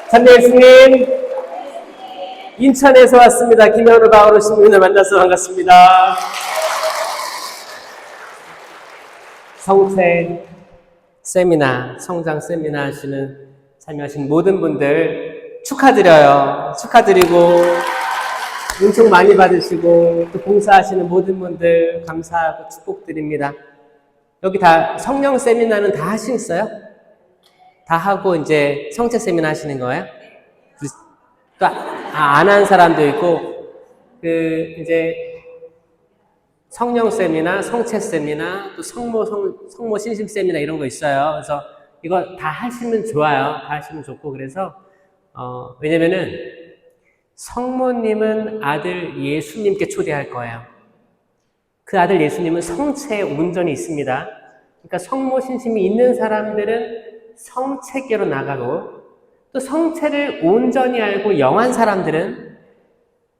참내 예수님, 인천에서 왔습니다. 김현우 바오로 신부님을 만나서 반갑습니다. 성체 세미나, 성장 세미나 하시는, 참여하신 모든 분들 축하드려요. 축하드리고, 은총 많이 받으시고, 또 봉사하시는 모든 분들 감사하고 축복드립니다. 여기 다 성령 세미나는 다 하시겠어요? 다 하고 이제 성체 세미나 하시는 거예요? 또 안 한 사람도 있고, 이제 성령 세미나, 성체 세미나, 또 성모 신심 세미나 이런 거 있어요. 그래서 이거 다 하시면 좋아요. 다 하시면 좋고, 그래서, 왜냐면은 성모님은 아들 예수님께 초대할 거예요. 그 아들 예수님은 성체에 온전히 있습니다. 그러니까 성모 신심이 있는 사람들은 성체계로 나가고, 또 성체를 온전히 알고 영한 사람들은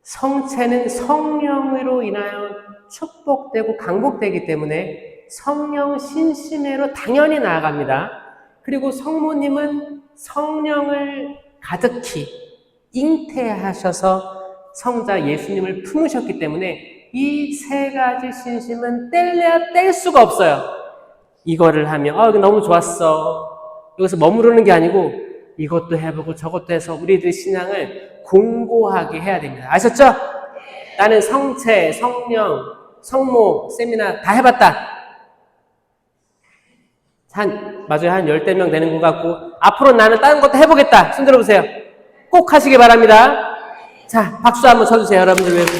성체는 성령으로 인하여 축복되고 강복되기 때문에 성령 신심회로 당연히 나아갑니다. 그리고 성모님은 성령을 가득히 잉태하셔서 성자 예수님을 품으셨기 때문에 이 세 가지 신심은 뗄래야 뗄 수가 없어요. 이거를 하면 이거 너무 좋았어. 여기서 머무르는 게 아니고 이것도 해보고 저것도 해서 우리들 신앙을 공고하게 해야 됩니다. 아셨죠? 나는 성체, 성령, 성모, 세미나 다 해봤다. 맞아요. 한 10명 되는 것 같고, 앞으로 나는 다른 것도 해보겠다. 손 들어보세요. 꼭 하시기 바랍니다. 자, 박수 한번 쳐주세요. 여러분들 위해서.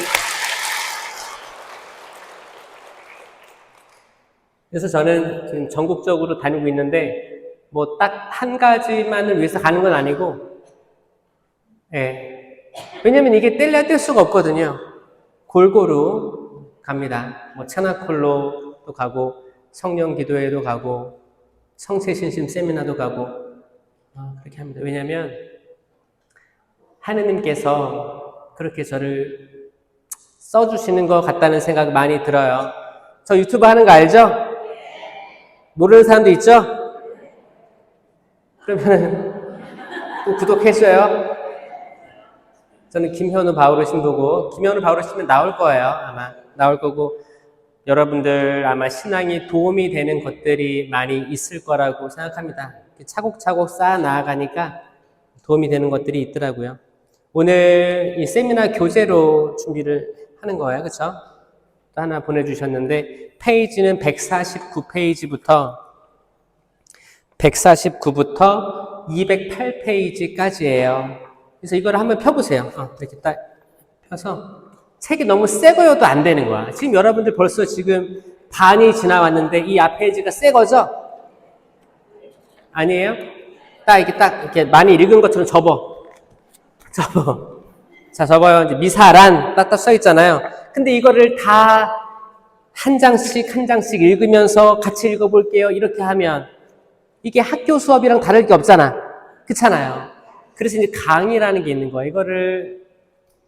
그래서 저는 지금 전국적으로 다니고 있는데, 뭐 딱 한 가지만을 위해서 가는 건 아니고, 왜냐면 이게 뗄래야 뗄 수가 없거든요. 골고루 갑니다. 뭐 채나콜로도 가고, 성령 기도회도 가고, 성체신심 세미나도 가고, 그렇게 합니다. 왜냐면 하느님께서 그렇게 저를 써주시는 것 같다는 생각이 많이 들어요. 저 유튜브 하는 거 알죠? 모르는 사람도 있죠? 그러면 또 구독해줘요. 저는 김현우 바오로 신부고, 김현우 바오로 신부는 나올 거예요. 아마 나올 거고, 여러분들 아마 신앙이 도움이 되는 것들이 많이 있을 거라고 생각합니다. 차곡차곡 쌓아 나아가니까 도움이 되는 것들이 있더라고요. 오늘 이 세미나 교재로 준비를 하는 거예요. 그렇죠? 또 하나 보내주셨는데, 페이지는 149페이지부터 208페이지까지예요. 그래서 이걸 한번 펴보세요. 이렇게 딱 펴서. 책이 너무 새 거여도 안 되는 거야. 지금 여러분들 벌써 지금 반이 지나왔는데 이 앞 페이지가 새 거죠? 아니에요? 딱 이렇게 많이 읽은 것처럼 접어. 자, 접어요. 이제 미사란 딱딱 써 있잖아요. 근데 이거를 다 한 장씩 읽으면서 같이 읽어볼게요. 이렇게 하면 이게 학교 수업이랑 다를 게 없잖아. 그렇잖아요. 그래서 이제 강의라는 게 있는 거예요. 이거를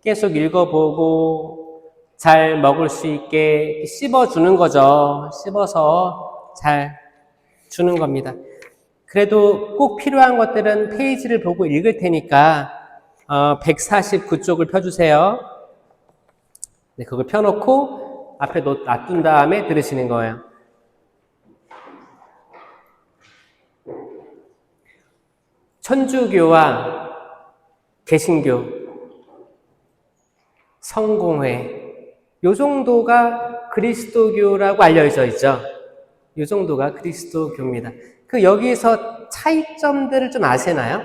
계속 읽어보고 잘 먹을 수 있게 씹어주는 거죠. 씹어서 잘 주는 겁니다. 그래도 꼭 필요한 것들은 페이지를 보고 읽을 테니까 149쪽을 펴주세요. 네, 그걸 펴놓고 앞에 놔둔 다음에 들으시는 거예요. 천주교와 개신교, 성공회, 요 정도가 그리스도교라고 알려져 있죠. 요 정도가 그리스도교입니다. 여기서 차이점들을 좀 아시나요?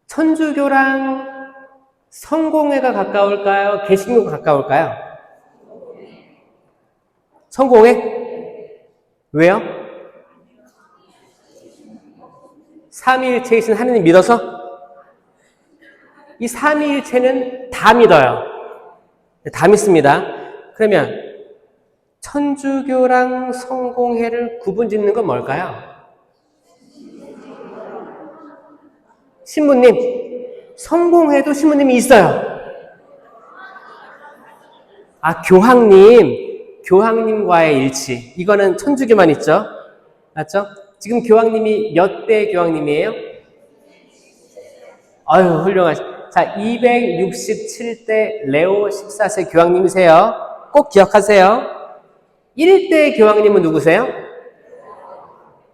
천주교랑 성공회가 가까울까요? 개신교가 가까울까요? 성공회? 왜요? 삼위일체이신 하느님 믿어서? 이 삼위일체는 다 믿어요. 다 믿습니다. 그러면 천주교랑 성공회를 구분짓는 건 뭘까요? 신부님, 성공회도 신부님이 있어요. 교황님과의 일치. 이거는 천주교만 있죠. 맞죠? 지금 교황님이 몇 대 교황님이에요? 아유, 자, 267대 레오 14세 교황님이세요. 꼭 기억하세요. 1대 교황님은 누구세요?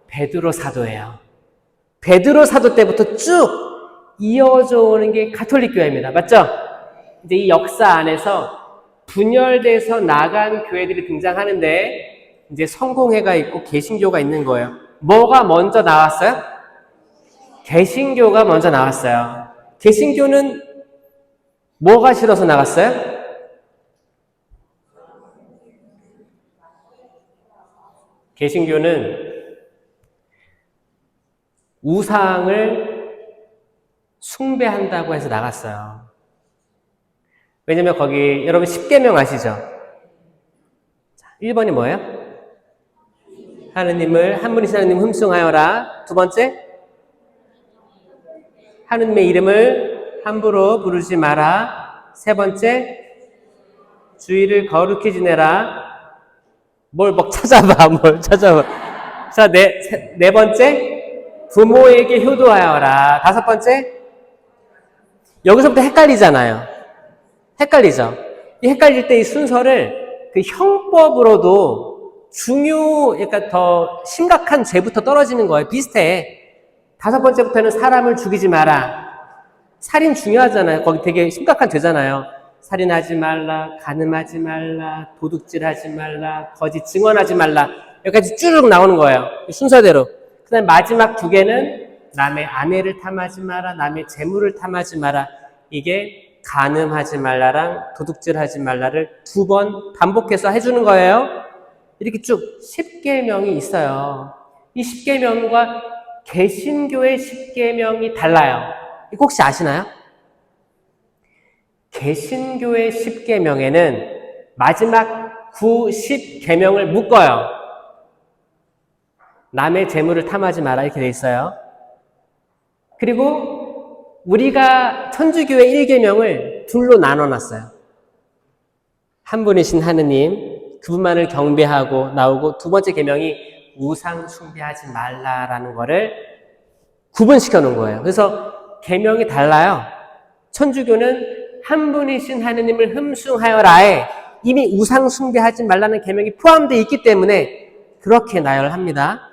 베드로 사도예요. 베드로 사도 때부터 쭉 이어져 오는 게 가톨릭 교회입니다. 맞죠? 이제 이 역사 안에서 분열돼서 나간 교회들이 등장하는데 이제 성공회가 있고 개신교가 있는 거예요. 뭐가 먼저 나왔어요? 개신교가 먼저 나왔어요. 개신교는 뭐가 싫어서 나갔어요? 개신교는 우상을 숭배한다고 해서 나갔어요. 왜냐면 거기 여러분 10계명 아시죠? 1번이 뭐예요? 하느님을 한 분이신 하느님 흠숭하여라. 두 번째, 하느님의 이름을 함부로 부르지 마라. 세 번째, 주의를 거룩히 지내라. 뭘 찾아봐. 자, 네 번째, 부모에게 효도하여라. 다섯 번째, 여기서부터 헷갈리잖아요. 헷갈리죠? 이 헷갈릴 때 이 순서를 그 형법으로도 그러니까 더 심각한 죄부터 떨어지는 거예요. 비슷해. 다섯 번째부터는 사람을 죽이지 마라. 살인 중요하잖아요. 거기 되게 심각한 죄잖아요. 살인하지 말라, 간음하지 말라, 도둑질하지 말라, 거짓 증언하지 말라. 여기까지 쭉 나오는 거예요. 순서대로. 그 다음에 마지막 두 개는 남의 아내를 탐하지 마라, 남의 재물을 탐하지 마라. 이게 간음하지 말라랑 도둑질하지 말라를 2번 반복해서 해주는 거예요. 이렇게 쭉 10계명이 있어요. 이 10계명과 개신교의 10계명이 달라요. 이거 혹시 아시나요? 개신교의 10계명에는 마지막 9, 10계명을 묶어요. 남의 재물을 탐하지 마라 이렇게 돼 있어요. 그리고 우리가 천주교의 1계명을 둘로 나눠놨어요. 한 분이신 하느님, 그분만을 경배하고 나오고 두 번째 계명이 우상 숭배하지 말라라는 거를 구분시켜 놓은 거예요. 그래서 계명이 달라요. 천주교는 한 분이신 하느님을 흠숭하여라에 이미 우상 숭배하지 말라는 계명이 포함되어 있기 때문에 그렇게 나열합니다.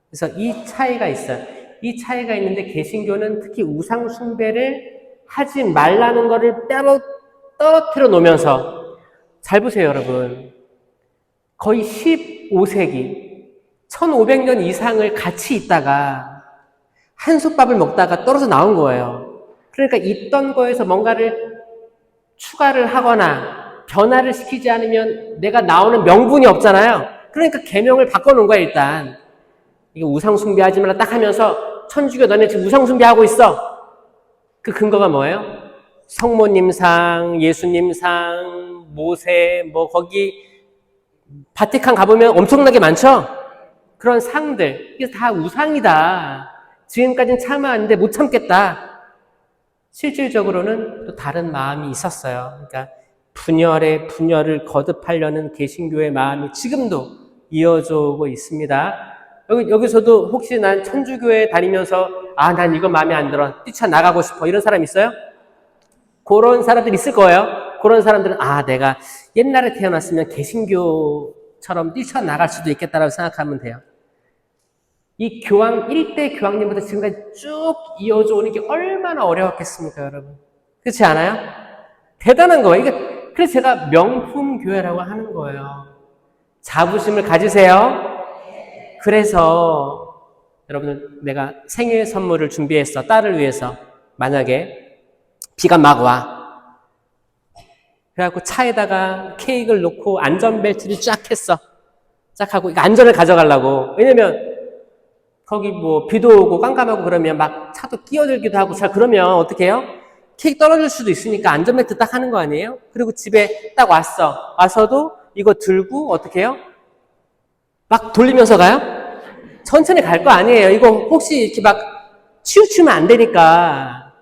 그래서 이 차이가 있어요. 이 차이가 있는데 개신교는 특히 우상 숭배를 하지 말라는 거를 떨어뜨려 놓으면서 잘 보세요, 여러분. 거의 15세기 1500년 이상을 같이 있다가 한솥밥을 먹다가 떨어져 나온 거예요. 그러니까 있던 거에서 뭔가를 추가를 하거나 변화를 시키지 않으면 내가 나오는 명분이 없잖아요. 그러니까 계명을 바꿔놓은 거예요. 일단 이거 우상 숭배하지 말라 딱 하면서 천주교 너네 지금 우상 숭배하고 있어. 그 근거가 뭐예요? 성모님상, 예수님상, 모세 거기 바티칸 가보면 엄청나게 많죠? 그런 상들, 이게 다 우상이다. 지금까지는 참아왔는데 못 참겠다. 실질적으로는 또 다른 마음이 있었어요. 그러니까 분열을 거듭하려는 개신교의 마음이 지금도 이어져 오고 있습니다. 여기서도 혹시 난 천주교에 다니면서 난 이거 마음에 안 들어. 뛰쳐나가고 싶어. 이런 사람 있어요? 그런 사람들 있을 거예요. 그런 사람들은 내가 옛날에 태어났으면 개신교처럼 뛰쳐나갈 수도 있겠다라고 생각하면 돼요. 이 교황, 1대 교황님부터 지금까지 쭉 이어져 오는 게 얼마나 어려웠겠습니까, 여러분? 그렇지 않아요? 대단한 거예요. 그래서 제가 명품교회라고 하는 거예요. 자부심을 가지세요. 그래서 여러분, 내가 생일 선물을 준비했어. 딸을 위해서. 만약에 비가 막 와. 그래갖고 차에다가 케이크를 놓고 안전벨트를 쫙 했어. 쫙 하고 이거 안전을 가져가려고. 왜냐면 거기 비도 오고 깜깜하고 그러면 막 차도 끼어들기도 하고 그러면 어떻게 해요? 케이크 떨어질 수도 있으니까 안전벨트 딱 하는 거 아니에요? 그리고 집에 딱 와서도 이거 들고 어떻게 해요? 막 돌리면서 가요? 천천히 갈 거 아니에요. 이거 혹시 이렇게 막 치우치면 안 되니까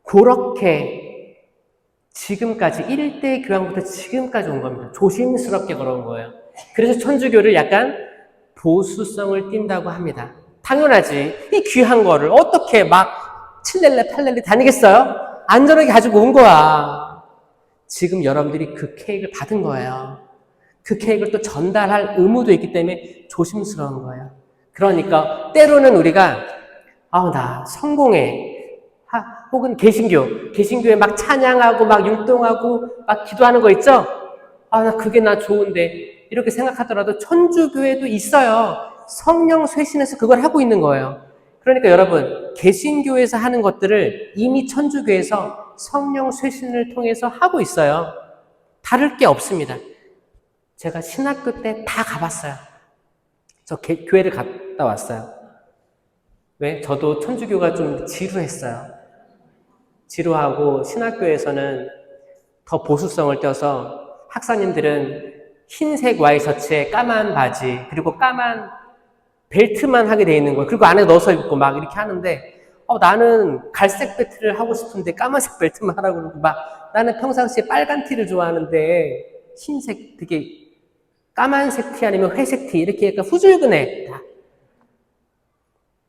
그렇게 지금까지 1대 교황부터 지금까지 온 겁니다. 조심스럽게 걸어온 거예요. 그래서 천주교를 약간 보수성을 띈다고 합니다. 당연하지. 이 귀한 거를 어떻게 막 7렐레 8렐레 다니겠어요? 안전하게 가지고 온 거야. 지금 여러분들이 그 케이크를 받은 거예요. 그 케이크를 또 전달할 의무도 있기 때문에 조심스러운 거예요. 그러니까 때로는 우리가 나 성공해. 혹은 개신교에 막 찬양하고 막 율동하고 막 기도하는 거 있죠? 나 그게 나 좋은데 이렇게 생각하더라도 천주교에도 있어요. 성령 쇄신에서 그걸 하고 있는 거예요. 그러니까 여러분, 개신교에서 하는 것들을 이미 천주교에서 성령 쇄신을 통해서 하고 있어요. 다를 게 없습니다. 제가 신학교 때 다 가봤어요. 저 교회를 갔다 왔어요. 왜? 저도 천주교가 좀 지루했어요. 지루하고 신학교에서는 더 보수성을 떼어서 학사님들은 흰색 와이셔츠에 까만 바지 그리고 까만 벨트만 하게 돼 있는 거예요. 그리고 안에 넣어서 입고 막 이렇게 하는데 나는 갈색 벨트를 하고 싶은데 까만색 벨트만 하라고 그러고 막 나는 평상시에 빨간 티를 좋아하는데 흰색 되게 까만색 티 아니면 회색 티 이렇게 약간 후줄근해.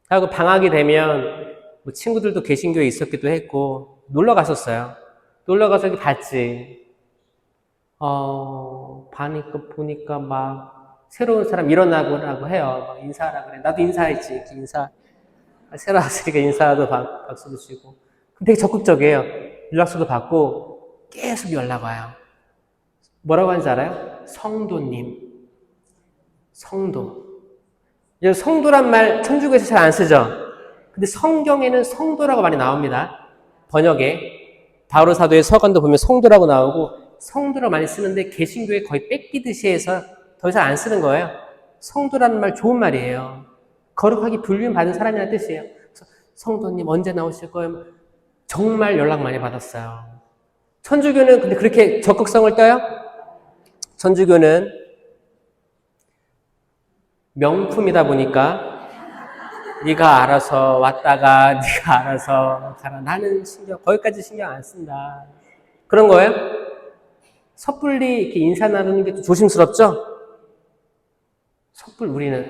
하고 방학이 되면 뭐 친구들도 개신교에 있었기도 했고 놀러 갔었어요. 놀러 가서 이렇게 봤지. 보니까 막 새로운 사람 일어나고라고 해요. 막 인사하라 그래. 나도 인사했지. 새로 왔으니까 인사도 박수도 치고. 되게 적극적이에요. 연락처도 받고 계속 연락 와요. 뭐라고 하는지 알아요? 성도님. 성도. 성도란 말 천주교에서 잘 안 쓰죠? 근데 성경에는 성도라고 많이 나옵니다. 번역에. 바오로 사도의 서간도 보면 성도라고 나오고 성도라고 많이 쓰는데 개신교에 거의 뺏기듯이 해서 더 이상 안 쓰는 거예요. 성도라는 말 좋은 말이에요. 거룩하게 불륜 받은 사람이라는 뜻이에요. 성도님 언제 나오실 거예요? 정말 연락 많이 받았어요. 천주교는 근데 그렇게 적극성을 떼요? 천주교는 명품이다 보니까 네가 알아서 왔다가 네가 알아서 가라. 나는 거기까지 신경 안 쓴다. 그런 거예요? 섣불리 이렇게 인사 나누는 게 좀 조심스럽죠? 우리는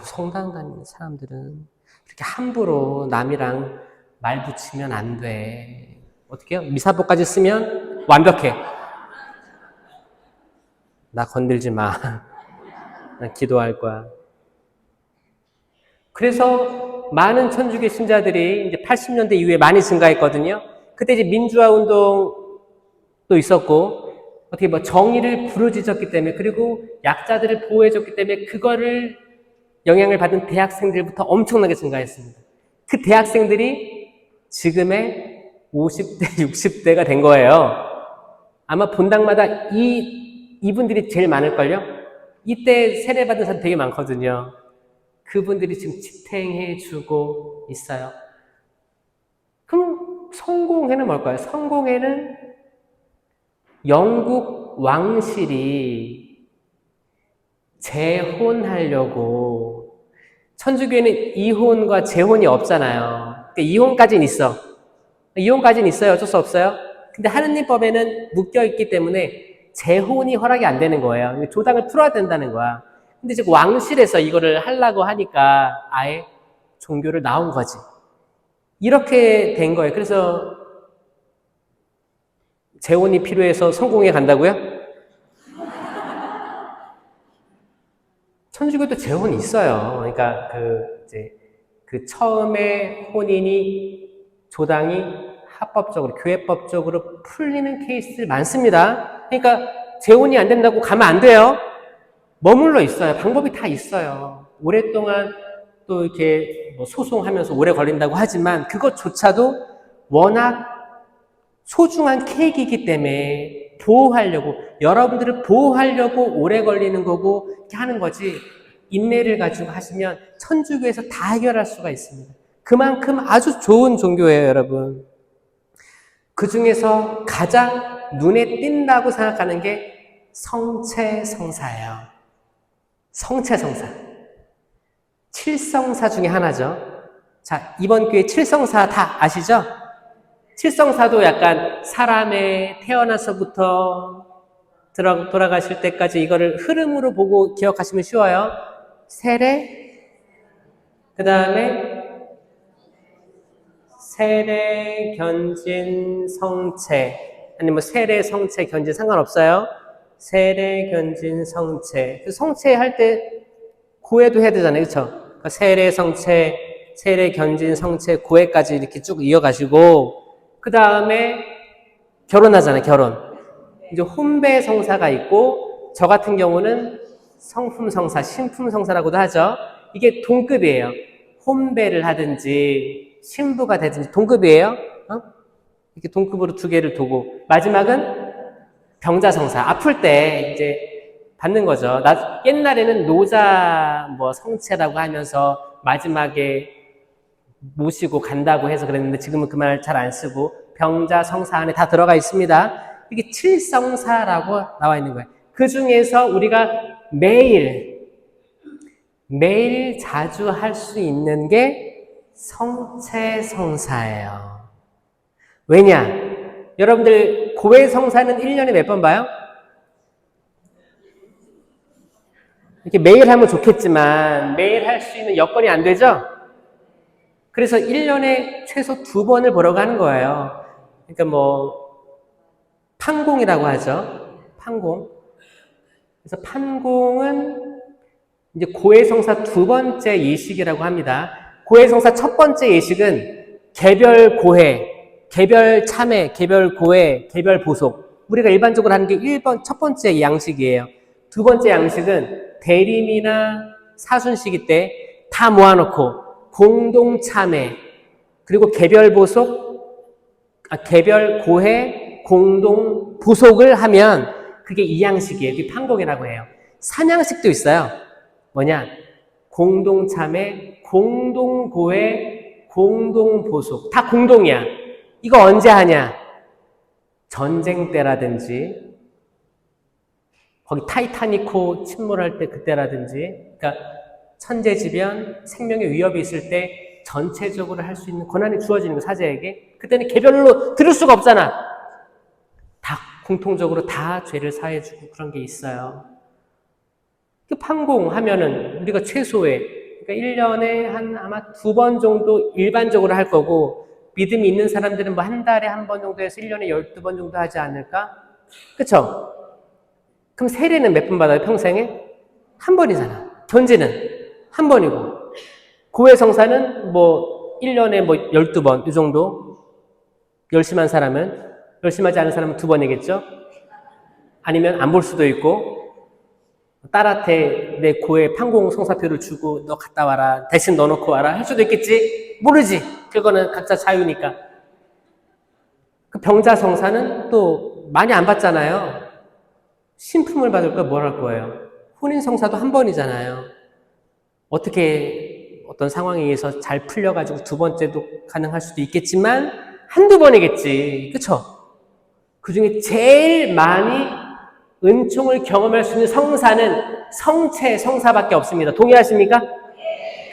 성당 다니는 사람들은 그렇게 함부로 남이랑 말 붙이면 안 돼. 어떻게 해요? 미사법까지 쓰면 완벽해. 나 건들지 마. 난 기도할 거야. 그래서 많은 천주교 신자들이 이제 80년대 이후에 많이 증가했거든요. 그때 이제 민주화 운동도 있었고, 어떻게 정의를 부르짖었기 때문에, 그리고 약자들을 보호해줬기 때문에 그거를 영향을 받은 대학생들부터 엄청나게 증가했습니다. 그 대학생들이 지금의 50대, 60대가 된 거예요. 아마 본당마다 이분들이 제일 많을걸요? 이때 세례받은 사람 되게 많거든요. 그분들이 지금 집행해주고 있어요. 그럼 성공회는 뭘까요? 성공회는 영국 왕실이 재혼하려고, 천주교에는 이혼과 재혼이 없잖아요. 그러니까 이혼까지는 있어. 이혼까지는 있어요. 어쩔 수 없어요. 근데 하느님법에는 묶여있기 때문에 재혼이 허락이 안 되는 거예요. 조당을 풀어야 된다는 거야. 근데 지금 왕실에서 이거를 하려고 하니까 아예 종교를 나온 거지. 이렇게 된 거예요. 그래서 재혼이 필요해서 성공에 간다고요? 천주교도 재혼이 있어요. 그러니까 그 처음에 혼인이 조당이 합법적으로, 교회법적으로 풀리는 케이스 많습니다. 그러니까 재혼이 안 된다고 가면 안 돼요. 머물러 있어요. 방법이 다 있어요. 오랫동안 또 이렇게 소송하면서 오래 걸린다고 하지만 그것조차도 워낙 소중한 케이크이기 때문에 보호하려고, 여러분들을 보호하려고 오래 걸리는 거고 이렇게 하는 거지, 인내를 가지고 하시면 천주교에서 다 해결할 수가 있습니다. 그만큼 아주 좋은 종교예요, 여러분. 그 중에서 가장 눈에 띈다고 생각하는 게 성체성사예요. 성체성사. 칠성사 중에 하나죠. 자, 이번 교회 칠성사 다 아시죠? 칠성사도 약간 사람의 태어나서부터 돌아가실 때까지 이거를 흐름으로 보고 기억하시면 쉬워요. 세례, 그 다음에 세례, 견진, 성체. 아니 뭐 세례, 성체, 견진 상관없어요. 세례, 견진, 성체. 성체 할 때 고해도 해야 되잖아요. 그렇죠? 그러니까 세례, 성체, 세례, 견진, 성체, 고해까지 이렇게 쭉 이어가시고 그 다음에 결혼하잖아요. 결혼. 이제 혼배 성사가 있고 저 같은 경우는 성품 성사, 신품 성사라고도 하죠. 이게 동급이에요. 혼배를 하든지 신부가 되든지 동급이에요. 이렇게 동급으로 두 개를 두고 마지막은 병자성사. 아플 때 이제 받는 거죠. 옛날에는 노자 뭐 성체라고 하면서 마지막에 모시고 간다고 해서 그랬는데 지금은 그 말 잘 안 쓰고 병자성사 안에 다 들어가 있습니다. 이게 칠성사라고 나와 있는 거예요. 그 중에서 우리가 매일 자주 할 수 있는 게 성체성사예요. 왜냐? 여러분들 고해성사는 1년에 몇 번 봐요? 이렇게 매일 하면 좋겠지만 매일 할 수 있는 여건이 안 되죠? 그래서 1년에 최소 2번을 보러 가는 거예요. 그러니까 뭐 판공이라고 하죠. 판공. 그래서 판공은 이제 고해성사 2번째 예식이라고 합니다. 고해성사 첫 번째 예식은 개별 고해, 개별 참회, 개별 고해, 개별 보속. 우리가 일반적으로 하는 게 첫 번째 양식이에요. 두 번째 양식은 대림이나 사순시기 때 다 모아놓고 공동 참회, 그리고 개별 보속, 개별 고해, 공동 보속을 하면 그게 2양식이에요. 그게 판공이라고 해요. 3양식도 있어요. 뭐냐? 공동 참회, 공동 고해, 공동 보속. 다 공동이야. 이거 언제 하냐? 전쟁 때라든지, 거기 타이타닉호 침몰할 때 그때라든지, 그러니까 천재지변, 생명의 위협이 있을 때 전체적으로 할 수 있는 권한이 주어지는 거, 사제에게. 그때는 개별로 들을 수가 없잖아. 다 공통적으로 다 죄를 사해주고 그런 게 있어요. 그 판공하면은 우리가 최소에, 그러니까 1년에 한 아마 2번 정도 일반적으로 할 거고, 믿음이 있는 사람들은 뭐 한 달에 한 번 정도 해서 1년에 12번 정도 하지 않을까? 그쵸? 그럼 세례는 몇 번 받아요, 평생에? 한 번이잖아. 견지는 한 번이고. 고해성사는 뭐 1년에 뭐 12번, 이 정도. 열심히 한 사람은, 열심히 하지 않은 사람은 2번이겠죠? 아니면 안 볼 수도 있고, 딸한테 내 고해 판공 성사표를 주고 너 갔다 와라, 대신 넣어놓고 와라 할 수도 있겠지? 모르지. 그거는 각자 자유니까. 그 병자성사는 또 많이 안 받잖아요. 신품을 받을 거 뭘 할 거예요? 혼인성사도 한 번이잖아요. 어떻게 어떤 상황에 의해서 잘 풀려가지고 2번째도 가능할 수도 있겠지만 한두 번이겠지. 그쵸? 그 중에 제일 많이 은총을 경험할 수 있는 성사는 성체 성사밖에 없습니다. 동의하십니까?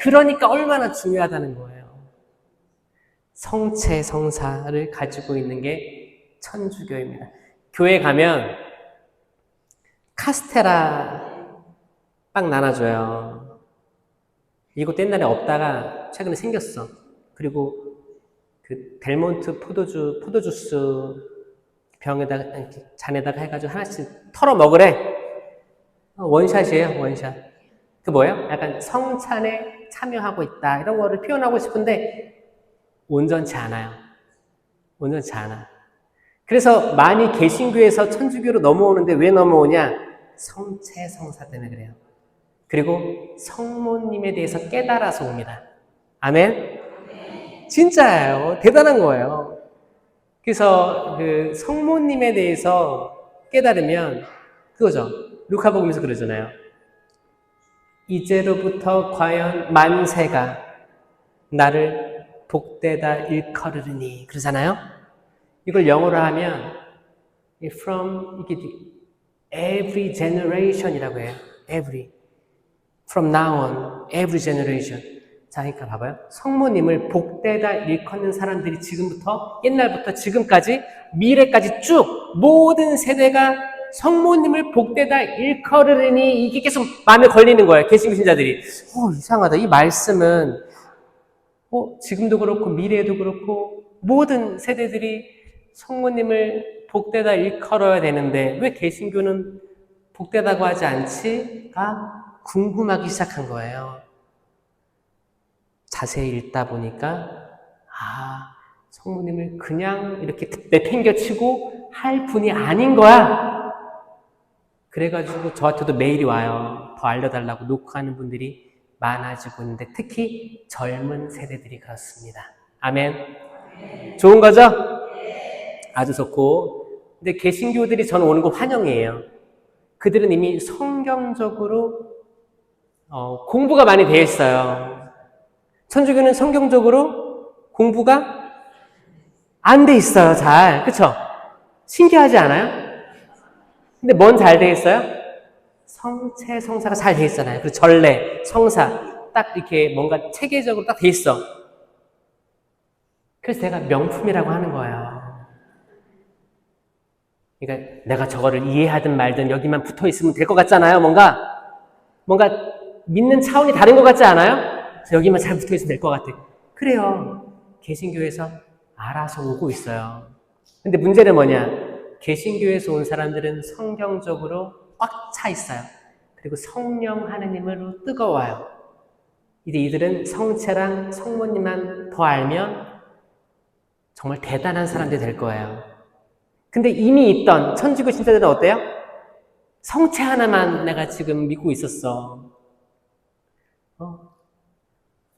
그러니까 얼마나 중요하다는 거예요. 성체 성사를 가지고 있는 게 천주교입니다. 교회 가면 카스테라 빵 나눠줘요. 이것도 옛날에 없다가 최근에 생겼어. 그리고 그 델몬트 포도주스 병에다가, 잔에다가 해가지고 하나씩 털어 먹으래. 원샷이에요, 원샷. 그 뭐예요? 약간 성찬에 참여하고 있다. 이런 거를 표현하고 싶은데 온전치 않아요. 온전치 않아. 그래서 많이 개신교에서 천주교로 넘어오는데 왜 넘어오냐? 성체 성사 때문에 그래요. 그리고 성모님에 대해서 깨달아서 옵니다. 아멘? 진짜예요. 대단한 거예요. 그래서 그 성모님에 대해서 깨달으면 그거죠. 루카복음에서 그러잖아요. 이제로부터 과연 만세가 나를 복되다 일컬으리니 그러잖아요. 이걸 영어로 하면 from every generation이라고 해요. every. from now on, every generation. 자, 그러니까 봐봐요. 성모님을 복되다 일컫는 사람들이 지금부터, 옛날부터 지금까지, 미래까지 쭉 모든 세대가 성모님을 복되다 일컬으리니, 이게 계속 마음에 걸리는 거예요. 개신교 신자들이. 이상하다. 이 말씀은 지금도 그렇고 미래에도 그렇고 모든 세대들이 성모님을 복되다 일컬어야 되는데 왜 개신교는 복되다고 하지 않지?가 궁금하기 시작한 거예요. 자세히 읽다 보니까 성모님을 그냥 이렇게 내팽겨치고 할 분이 아닌 거야. 그래가지고 저한테도 메일이 와요. 더 알려달라고 녹화하는 분들이 많아지고 있는데 특히 젊은 세대들이 그렇습니다. 아멘. 좋은 거죠? 아주 좋고. 근데 개신교들이 저는 오는 거 환영이에요. 그들은 이미 성경적으로 공부가 많이 되어 있어요. 천주교는 성경적으로 공부가 안 돼 있어요. 잘. 그쵸? 신기하지 않아요? 근데 뭔 잘 돼 있어요? 성체, 성사가 잘 돼 있잖아요. 그리고 전례, 성사 딱 이렇게 뭔가 체계적으로 딱 돼 있어. 그래서 내가 명품이라고 하는 거예요. 그러니까 내가 저거를 이해하든 말든 여기만 붙어 있으면 될 것 같잖아요. 뭔가 믿는 차원이 다른 것 같지 않아요? 그래서 여기만 잘 붙어 있으면 될 것 같아. 그래요. 개신교에서 알아서 오고 있어요. 근데 문제는 뭐냐? 개신교에서 온 사람들은 성경적으로 꽉 차 있어요. 그리고 성령 하느님으로 뜨거워요. 이제 이들은 성체랑 성모님만 더 알면 정말 대단한 사람들이 될 거예요. 근데 이미 있던 천주교 신자들은 어때요? 성체 하나만 내가 지금 믿고 있었어.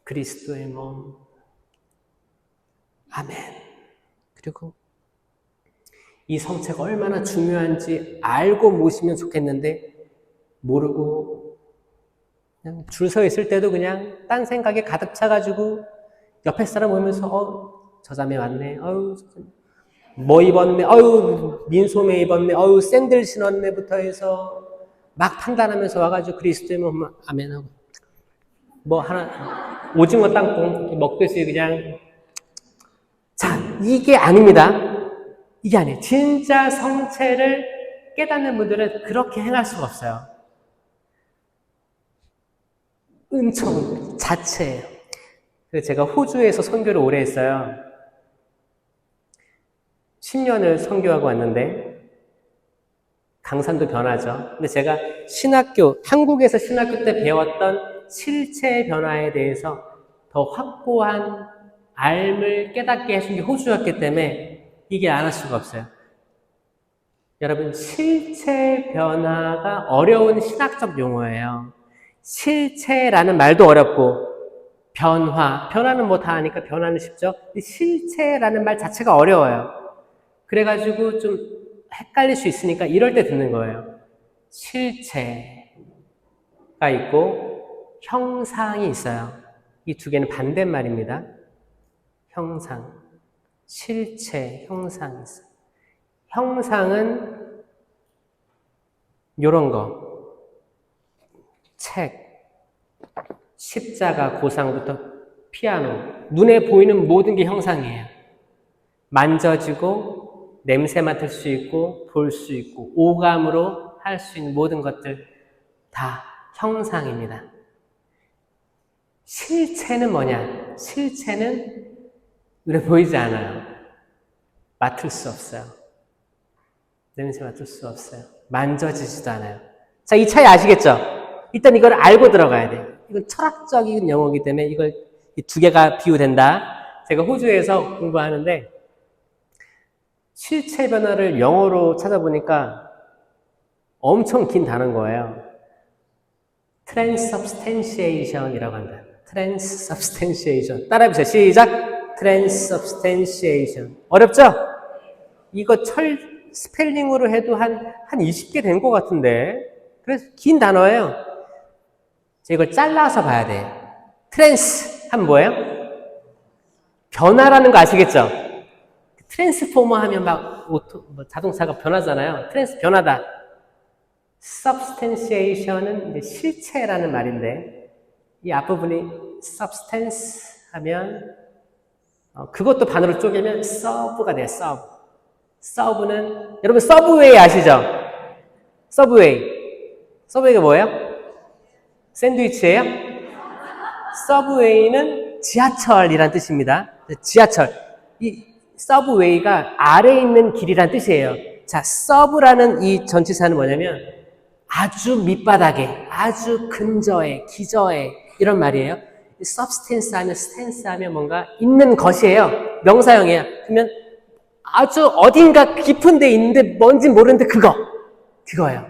그리스도의 몸. 아멘. 그리고 이 성체가 얼마나 중요한지 알고 모시면 좋겠는데 모르고 그냥 줄 서 있을 때도 그냥 딴 생각에 가득 차가지고 옆에 사람 보면서 저 자매 왔네. 뭐 입었네. 민소매 입었네. 샌들 신었네부터 해서 막 판단하면서 와가지고 그리스도의 몸 아멘하고 뭐 하나 오징어 땅콩 먹듯이 그냥. 자, 이게 아닙니다. 이게 아니에요. 진짜 성체를 깨닫는 분들은 그렇게 행할 수가 없어요. 은총 자체예요. 그래서 제가 호주에서 선교를 오래 했어요. 10년을 선교하고 왔는데 강산도 변하죠. 근데 제가 한국에서 신학교 때 배웠던 실체의 변화에 대해서 더 확고한 알을 깨닫게 해준 게 호주였기 때문에 이게 안 할 수가 없어요. 여러분, 실체 변화가 어려운 신학적 용어예요. 실체라는 말도 어렵고 변화는 뭐 다 아니까 변화는 쉽죠. 실체라는 말 자체가 어려워요. 그래가지고 좀 헷갈릴 수 있으니까 이럴 때 듣는 거예요. 실체가 있고 형상이 있어요. 이 두 개는 반대말입니다. 형상, 실체, 형상이 있어요. 형상은 요런 거, 책, 십자가, 고상부터 피아노, 눈에 보이는 모든 게 형상이에요. 만져지고 냄새 맡을 수 있고 볼 수 있고 오감으로 할 수 있는 모든 것들 다 형상입니다. 실체는 뭐냐? 실체는 눈에 보이지 않아요. 맡을 수 없어요. 냄새 맡을 수 없어요. 만져지지도 않아요. 자, 이 차이 아시겠죠? 일단 이걸 알고 들어가야 돼요. 이건 철학적인 용어이기 때문에 이 두 개가 비유된다. 제가 호주에서 공부하는데 실체 변화를 영어로 찾아보니까 엄청 긴 단어인 거예요. transubstantiation이라고 한다. transubstantiation. 따라해보세요. 시작. transubstantiation. 어렵죠? 이거 스펠링으로 해도 한 20개 된 것 같은데. 그래서 긴 단어예요. 이걸 잘라서 봐야 돼. 트랜스 하면 뭐예요? 변화라는 거 아시겠죠? 트랜스포머 하면 막 자동차가 변하잖아요. 변하다. substantiation은 이제 실체라는 말인데 이 앞부분이 substance 하면 그것도 반으로 쪼개면 serve가 돼요. serve는 여러분 서브웨이 아시죠? 서브웨이가 뭐예요? 샌드위치예요? 서브웨이는 지하철이란 뜻입니다. 지하철. 이 서브웨이가 아래에 있는 길이란 뜻이에요. 자, 서브라는 이 전치사는 뭐냐면 아주 밑바닥에, 아주 근저에, 기저에 이런 말이에요. substance 하면 stance 하면 뭔가 있는 것이에요. 명사형이에요. 그러면 아주 어딘가 깊은 데 있는데 뭔지 모르는데 그거예요.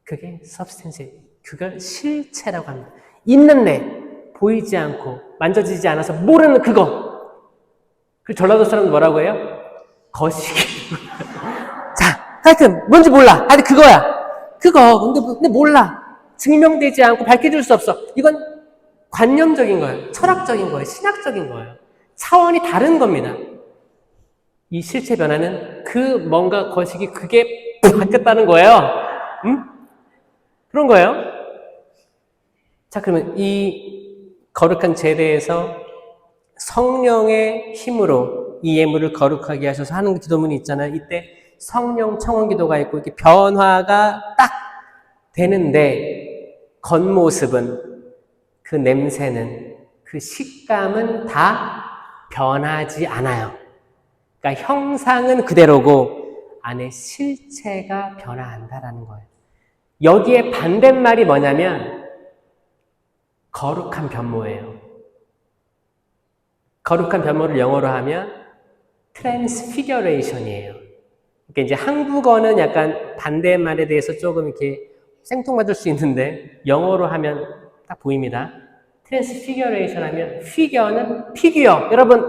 그게 substance예요. 그걸 실체라고 합니다. 있는데 보이지 않고 만져지지 않아서 모르는 그거. 그 전라도 사람은 뭐라고 해요? 거시기. 자, 하여튼 뭔지 몰라. 하여튼 그거야. 그거 근데 몰라. 증명되지 않고 밝혀줄 수 없어. 이건 관념적인 거예요. 철학적인 거예요. 신학적인 거예요. 차원이 다른 겁니다. 이 실체 변화는 그 뭔가 거시기 그게 바뀌었다는 거예요. 응? 그런 거예요. 자, 그러면 이 거룩한 제대에서 성령의 힘으로 이 예물을 거룩하게 하셔서 하는 기도문이 있잖아요. 이때 성령 청원 기도가 있고 이렇게 변화가 딱 되는데 겉모습은 그 냄새는 그 식감은 다 변하지 않아요. 그러니까 형상은 그대로고 안에 실체가 변화한다라는 거예요. 여기에 반대말이 뭐냐면 거룩한 변모예요. 거룩한 변모를 영어로 하면 트랜스피겨레이션이에요. 그러니까 이제 한국어는 약간 반대말에 대해서 조금 이렇게 생뚱맞을 수 있는데 영어로 하면 딱 보입니다. 트랜스피겨레이션 하면 피겨는 피규어. 여러분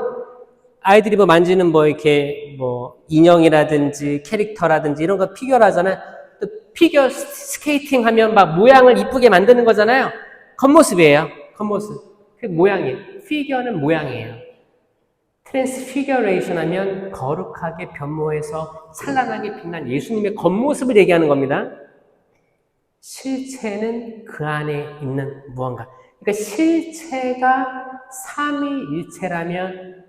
아이들이 뭐 만지는 뭐 이렇게 뭐 인형이라든지 캐릭터라든지 이런 거 피규어라 하잖아요. 또 피겨 스케이팅 하면 막 모양을 이쁘게 만드는 거잖아요. 겉모습이에요. 겉모습. 그 모양이에요. 피겨는 모양이에요. 트랜스피겨레이션 하면 거룩하게 변모해서 찬란하게 빛난 예수님의 겉모습을 얘기하는 겁니다. 실체는 그 안에 있는 무언가. 그러니까 실체가 삼위일체라면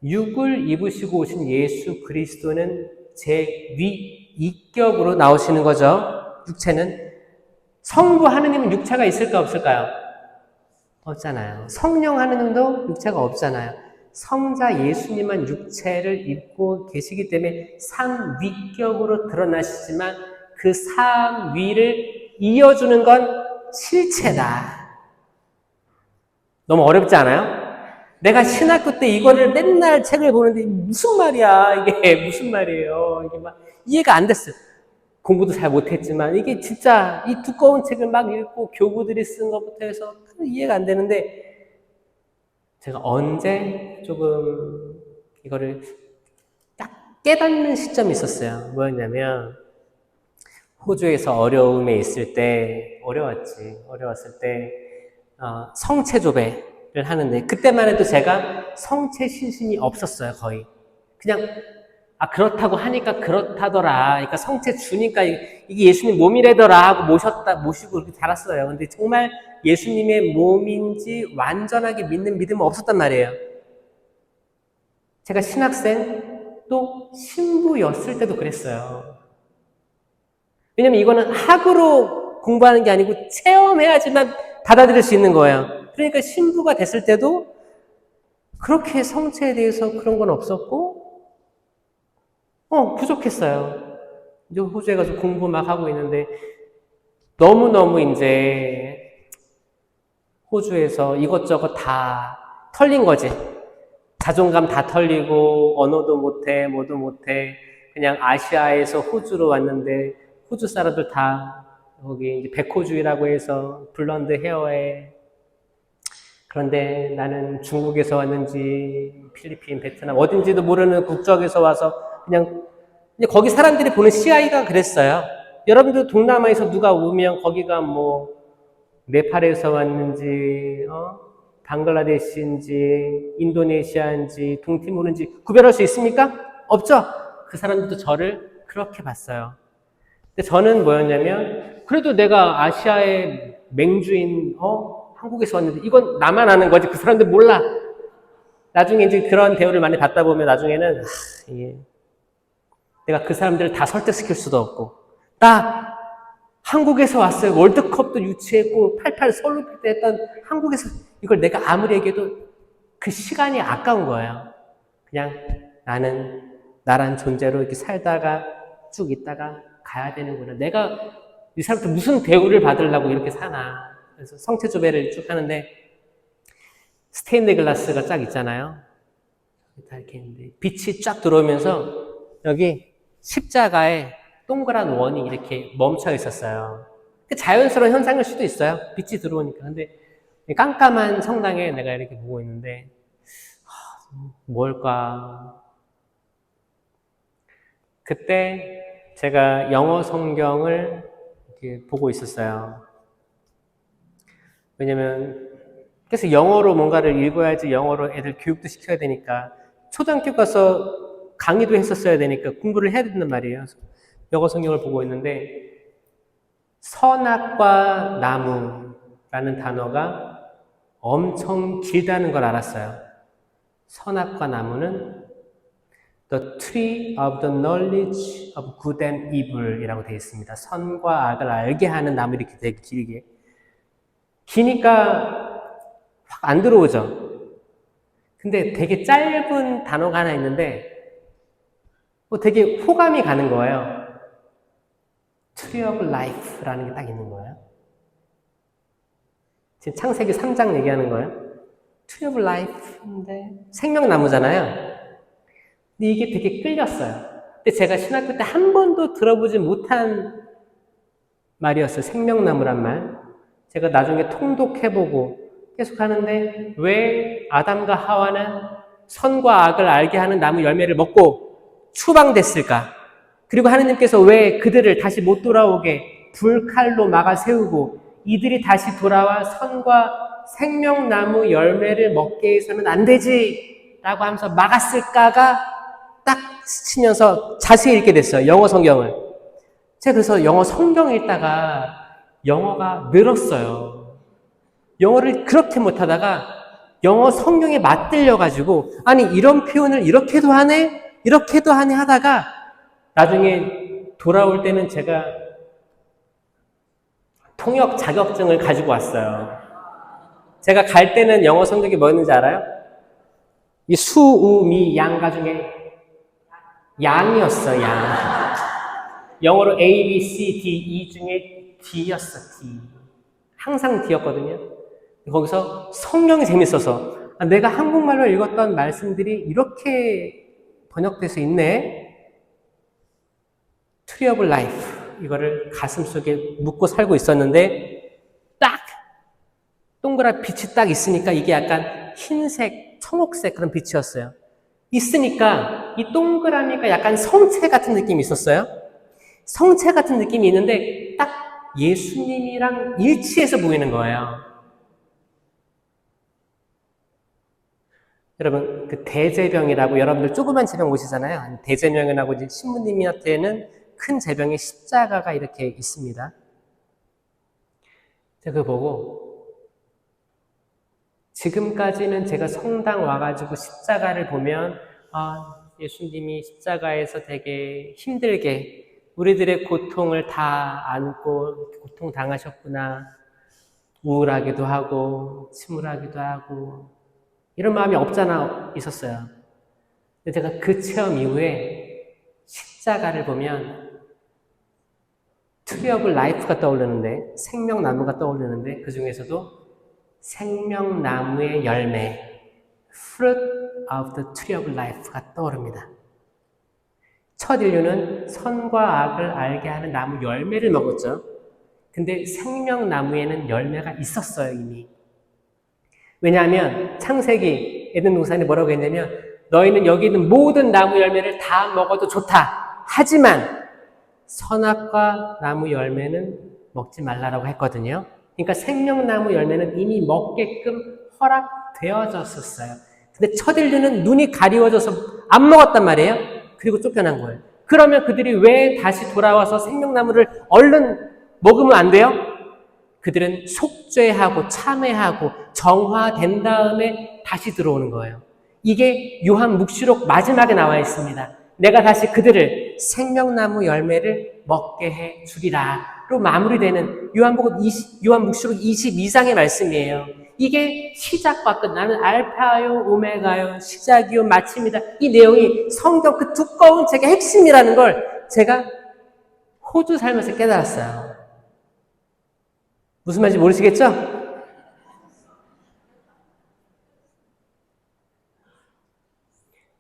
육을 입으시고 오신 예수 그리스도는 제2위격으로 나오시는 거죠. 육체는. 성부 하느님은 육체가 있을까 없을까요? 없잖아요. 성령 하느님도 육체가 없잖아요. 성자 예수님만 육체를 입고 계시기 때문에 삼위격으로 드러나시지만 그 삼위를 이어주는 건 실체다. 너무 어렵지 않아요? 내가 신학교 때 이거를 맨날 책을 보는데 무슨 말이야? 이게 무슨 말이에요? 이게 막 이해가 안 됐어요. 공부도 잘 못했지만 이게 진짜 이 두꺼운 책을 막 읽고 교구들이 쓴 것부터 해서 이해가 안 되는데 제가 언제 조금 이거를 딱 깨닫는 시점이 있었어요. 뭐였냐면 호주에서 어려움에 있을 때 어려웠을 때 성체조배를 하는데 그때만 해도 제가 성체 신심이 없었어요. 거의 그냥 그렇다고 하니까 그렇다더라. 그러니까 성체 주니까 이게 예수님 몸이래더라 하고 모시고 이렇게 자랐어요. 근데 정말 예수님의 몸인지 완전하게 믿는 믿음은 없었단 말이에요. 제가 신학생 또 신부였을 때도 그랬어요. 왜냐면 이거는 학으로 공부하는 게 아니고 체험해야지만 받아들일 수 있는 거예요. 그러니까 신부가 됐을 때도 그렇게 성체에 대해서 그런 건 없었고 부족했어요. 이제 호주에 가서 공부 막 하고 있는데 너무너무 이제 호주에서 이것저것 다 털린 거지. 자존감 다 털리고 언어도 못해, 뭐도 못해. 그냥 아시아에서 호주로 왔는데 호주 사람들 다 거기 이제 백호주의라고 해서 블론드 헤어에 그런데 나는 중국에서 왔는지 필리핀, 베트남 어딘지도 모르는 국적에서 와서 그냥 거기 사람들이 보는 시야가 그랬어요. 여러분들 동남아에서 누가 오면 거기가 뭐 네팔에서 왔는지 방글라데시인지 인도네시아인지 동티모르인지 구별할 수 있습니까? 없죠? 그 사람들도 저를 그렇게 봤어요. 근데 저는 뭐였냐면 그래도 내가 아시아의 맹주인 한국에서 왔는데 이건 나만 아는 거지 그 사람들 몰라. 나중에 이제 그런 대우를 많이 받다 보면 나중에는 내가 그 사람들을 다 설득시킬 수도 없고 나 한국에서 왔어요. 월드컵도 유치했고 88 서울올림픽 때 했던 한국에서 이걸 내가 아무리 얘기해도 그 시간이 아까운 거예요. 그냥 나는 나란 존재로 이렇게 살다가 쭉 있다가 가야 되는구나. 내가 이 사람한테 무슨 대우를 받으려고 이렇게 사나. 그래서 성체조배를 쭉 하는데 스테인드 글라스가 쫙 있잖아요. 이렇게 있는데 빛이 쫙 들어오면서 여기 십자가에 동그란 원이 이렇게 멈춰 있었어요. 자연스러운 현상일 수도 있어요. 빛이 들어오니까. 근데 깜깜한 성당에 내가 이렇게 보고 있는데 뭘까? 그때 제가 영어 성경을 이렇게 보고 있었어요. 왜냐면 그래서 영어로 뭔가를 읽어야지 영어로 애들 교육도 시켜야 되니까 초등학교 가서 강의도 했었어야 되니까 공부를 해야 된단 말이에요. 영어 성경을 보고 있는데 선악과 나무라는 단어가 엄청 길다는 걸 알았어요. 선악과 나무는 The tree of the knowledge of good and evil 이라고 되어 있습니다. 선과 악을 알게 하는 나무 이렇게 되게 길게. 기니까 확 안 들어오죠. 근데 되게 짧은 단어가 하나 있는데 되게 호감이 가는 거예요. Tree of Life라는 게 딱 있는 거예요. 지금 창세기 3장 얘기하는 거예요. Tree of Life인데 생명나무잖아요. 근데 이게 되게 끌렸어요. 근데 제가 신학교 때 한 번도 들어보지 못한 말이었어요. 생명나무란 말. 제가 나중에 통독해보고 계속 하는데 왜 아담과 하와는 선과 악을 알게 하는 나무 열매를 먹고 추방됐을까? 그리고 하느님께서 왜 그들을 다시 못 돌아오게 불칼로 막아 세우고 이들이 다시 돌아와 선과 생명나무 열매를 먹게 해서는 안 되지 라고 하면서 막았을까가 딱 스치면서 자세히 읽게 됐어요. 영어 성경을. 제가 그래서 영어 성경 읽다가 영어가 늘었어요. 영어를 그렇게 못하다가 영어 성경에 맞들려가지고 아니 이런 표현을 이렇게도 하네? 이렇게도 하네 하다가 나중에 돌아올 때는 제가 통역 자격증을 가지고 왔어요. 제가 갈 때는 영어 성경이 뭐였는지 알아요? 이 수, 우, 미, 양가 중에 양이었어, 양. 영어로 A, B, C, D, E 중에 D였어, D. 항상 D였거든요. 거기서 성경이 재밌어서 내가 한국말로 읽었던 말씀들이 이렇게 번역돼서 있네. Tree of Life 이거를 가슴속에 묻고 살고 있었는데 딱 동그란 빛이 딱 있으니까 이게 약간 흰색, 청옥색 그런 빛이었어요. 있으니까 이 동그라미가 약간 성체 같은 느낌이 있었어요. 성체 같은 느낌이 있는데 딱 예수님이랑 일치해서 보이는 거예요. 여러분, 그 대제병이라고 여러분들 조그만 제병 오시잖아요. 대제병이라고 이제 신부님한테는 큰 제병에 십자가가 이렇게 있습니다. 제가 그거 보고 지금까지는 제가 성당 와가지고 십자가를 보면 예수님이 십자가에서 되게 힘들게 우리들의 고통을 다 안고 고통당하셨구나. 우울하기도 하고 침울하기도 하고 이런 마음이 없잖아 있었어요. 근데 제가 그 체험 이후에 십자가를 보면 Tree of Life가 떠오르는데 생명나무가 떠오르는데 그 중에서도 생명나무의 열매 Fruit of the Tree of Life가 떠오릅니다. 첫 인류는 선과 악을 알게 하는 나무 열매를 먹었죠. 근데 생명나무에는 열매가 있었어요 이미. 왜냐하면 창세기 에덴 동산에 뭐라고 했냐면 너희는 여기 있는 모든 나무 열매를 다 먹어도 좋다. 하지만 선악과 나무 열매는 먹지 말라라고 했거든요. 그러니까 생명나무 열매는 이미 먹게끔 허락되어졌었어요. 근데 첫 인류는 눈이 가리워져서 안 먹었단 말이에요. 그리고 쫓겨난 거예요. 그러면 그들이 왜 다시 돌아와서 생명나무를 얼른 먹으면 안 돼요? 그들은 속죄하고 참회하고 정화된 다음에 다시 들어오는 거예요. 이게 요한 묵시록 마지막에 나와 있습니다. 내가 다시 그들을 생명나무 열매를 먹게 해 주리라 마무리되는 요한복음 22장의 말씀이에요. 이게 시작과 끝, 나는 알파요 오메가요 시작이요 마침이다. 이 내용이 성경 그 두꺼운 책의 핵심이라는 걸 제가 호주 살면서 깨달았어요. 무슨 말인지 모르시겠죠?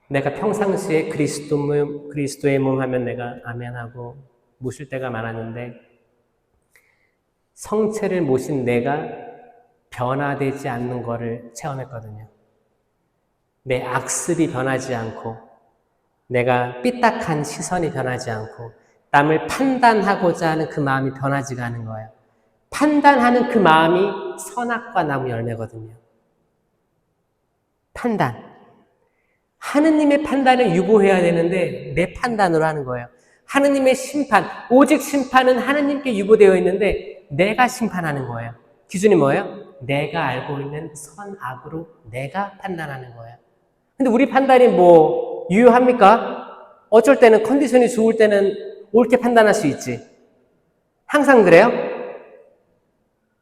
내가 평상시에 그리스도의 몸 하면 내가 아멘하고 모실 때가 많았는데 성체를 모신 내가 변화되지 않는 것을 체험했거든요. 내 악습이 변하지 않고 내가 삐딱한 시선이 변하지 않고 남을 판단하고자 하는 그 마음이 변하지가 않은 거예요. 판단하는 그 마음이 선악과 나무 열매거든요. 판단. 하느님의 판단을 유보해야 되는데 내 판단으로 하는 거예요. 하느님의 심판, 오직 심판은 하느님께 유보되어 있는데 내가 심판하는 거예요. 기준이 뭐예요? 내가 알고 있는 선악으로 내가 판단하는 거예요. 근데 우리 판단이 뭐 유효합니까? 어쩔 때는 컨디션이 좋을 때는 옳게 판단할 수 있지. 항상 그래요?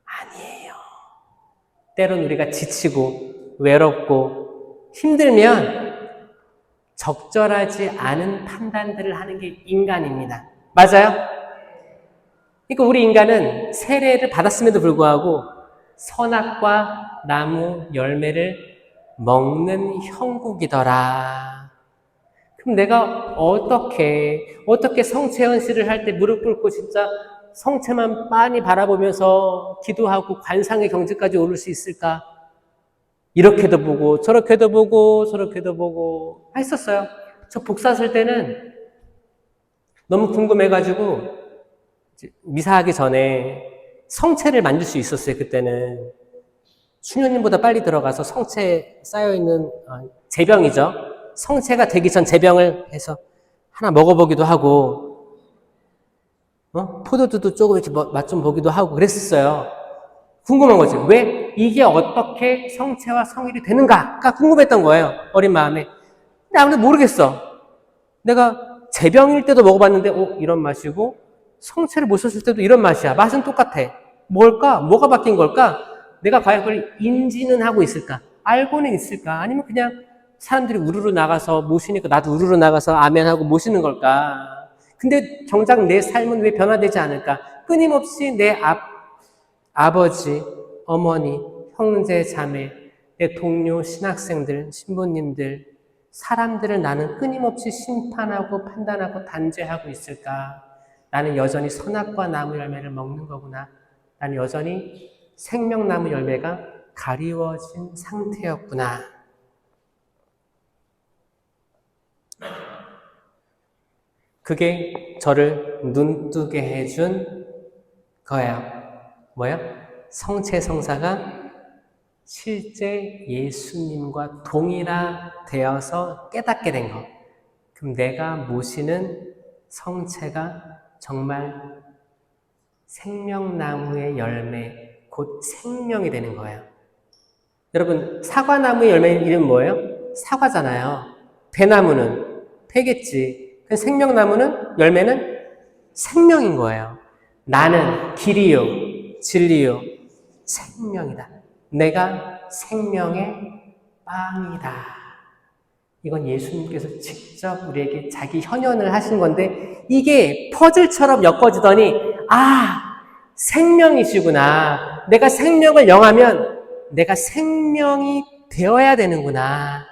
아니에요. 때론 우리가 지치고 외롭고 힘들면 적절하지 않은 판단들을 하는 게 인간입니다. 맞아요? 그러니까 우리 인간은 세례를 받았음에도 불구하고 선악과 나무 열매를 먹는 형국이더라. 그럼 내가 어떻게 성체 현실을 할 때 무릎 꿇고 진짜 성체만 빤히 바라보면서 기도하고 관상의 경지까지 오를 수 있을까? 이렇게도 보고 저렇게도 보고 했었어요. 저 복사 쓸 때는 너무 궁금해가지고 미사하기 전에 성체를 만질 수 있었어요. 그때는 수녀님보다 빨리 들어가서 성체 쌓여있는 제병이죠. 성체가 되기 전 제병을 해서 하나 먹어보기도 하고 포도주도 조금 이렇게 맛 좀 보기도 하고 그랬었어요. 궁금한 거지. 왜 이게 어떻게 성체와 성일이 되는가가 궁금했던 거예요. 어린 마음에. 근데 아무래도 모르겠어. 내가 제병일 때도 먹어봤는데 이런 맛이고 성체를 모셨을 때도 이런 맛이야. 맛은 똑같아. 뭘까? 뭐가 바뀐 걸까? 내가 과연 그걸 인지는 하고 있을까? 알고는 있을까? 아니면 그냥 사람들이 우르르 나가서 모시니까 나도 우르르 나가서 아멘하고 모시는 걸까? 근데 정작 내 삶은 왜 변화되지 않을까? 끊임없이 내 아버지, 어머니, 형제, 자매, 내 동료, 신학생들, 신부님들, 사람들을 나는 끊임없이 심판하고 판단하고 단죄하고 있을까? 나는 여전히 선악과 나무 열매를 먹는 거구나. 나는 여전히 생명나무 열매가 가리워진 상태였구나. 그게 저를 눈뜨게 해준 거예요. 뭐야? 성체성사가 실제 예수님과 동일화되어서 깨닫게 된 것. 그럼 내가 모시는 성체가 정말 생명나무의 열매, 곧 생명이 되는 거예요. 여러분, 사과나무의 열매 이름 뭐예요? 사과잖아요. 배나무는 배겠지. 생명나무는, 열매는 생명인 거예요. 나는 길이요, 진리요, 생명이다. 내가 생명의 빵이다. 이건 예수님께서 직접 우리에게 자기 현현을 하신 건데 이게 퍼즐처럼 엮어지더니 생명이시구나. 내가 생명을 영하면 내가 생명이 되어야 되는구나.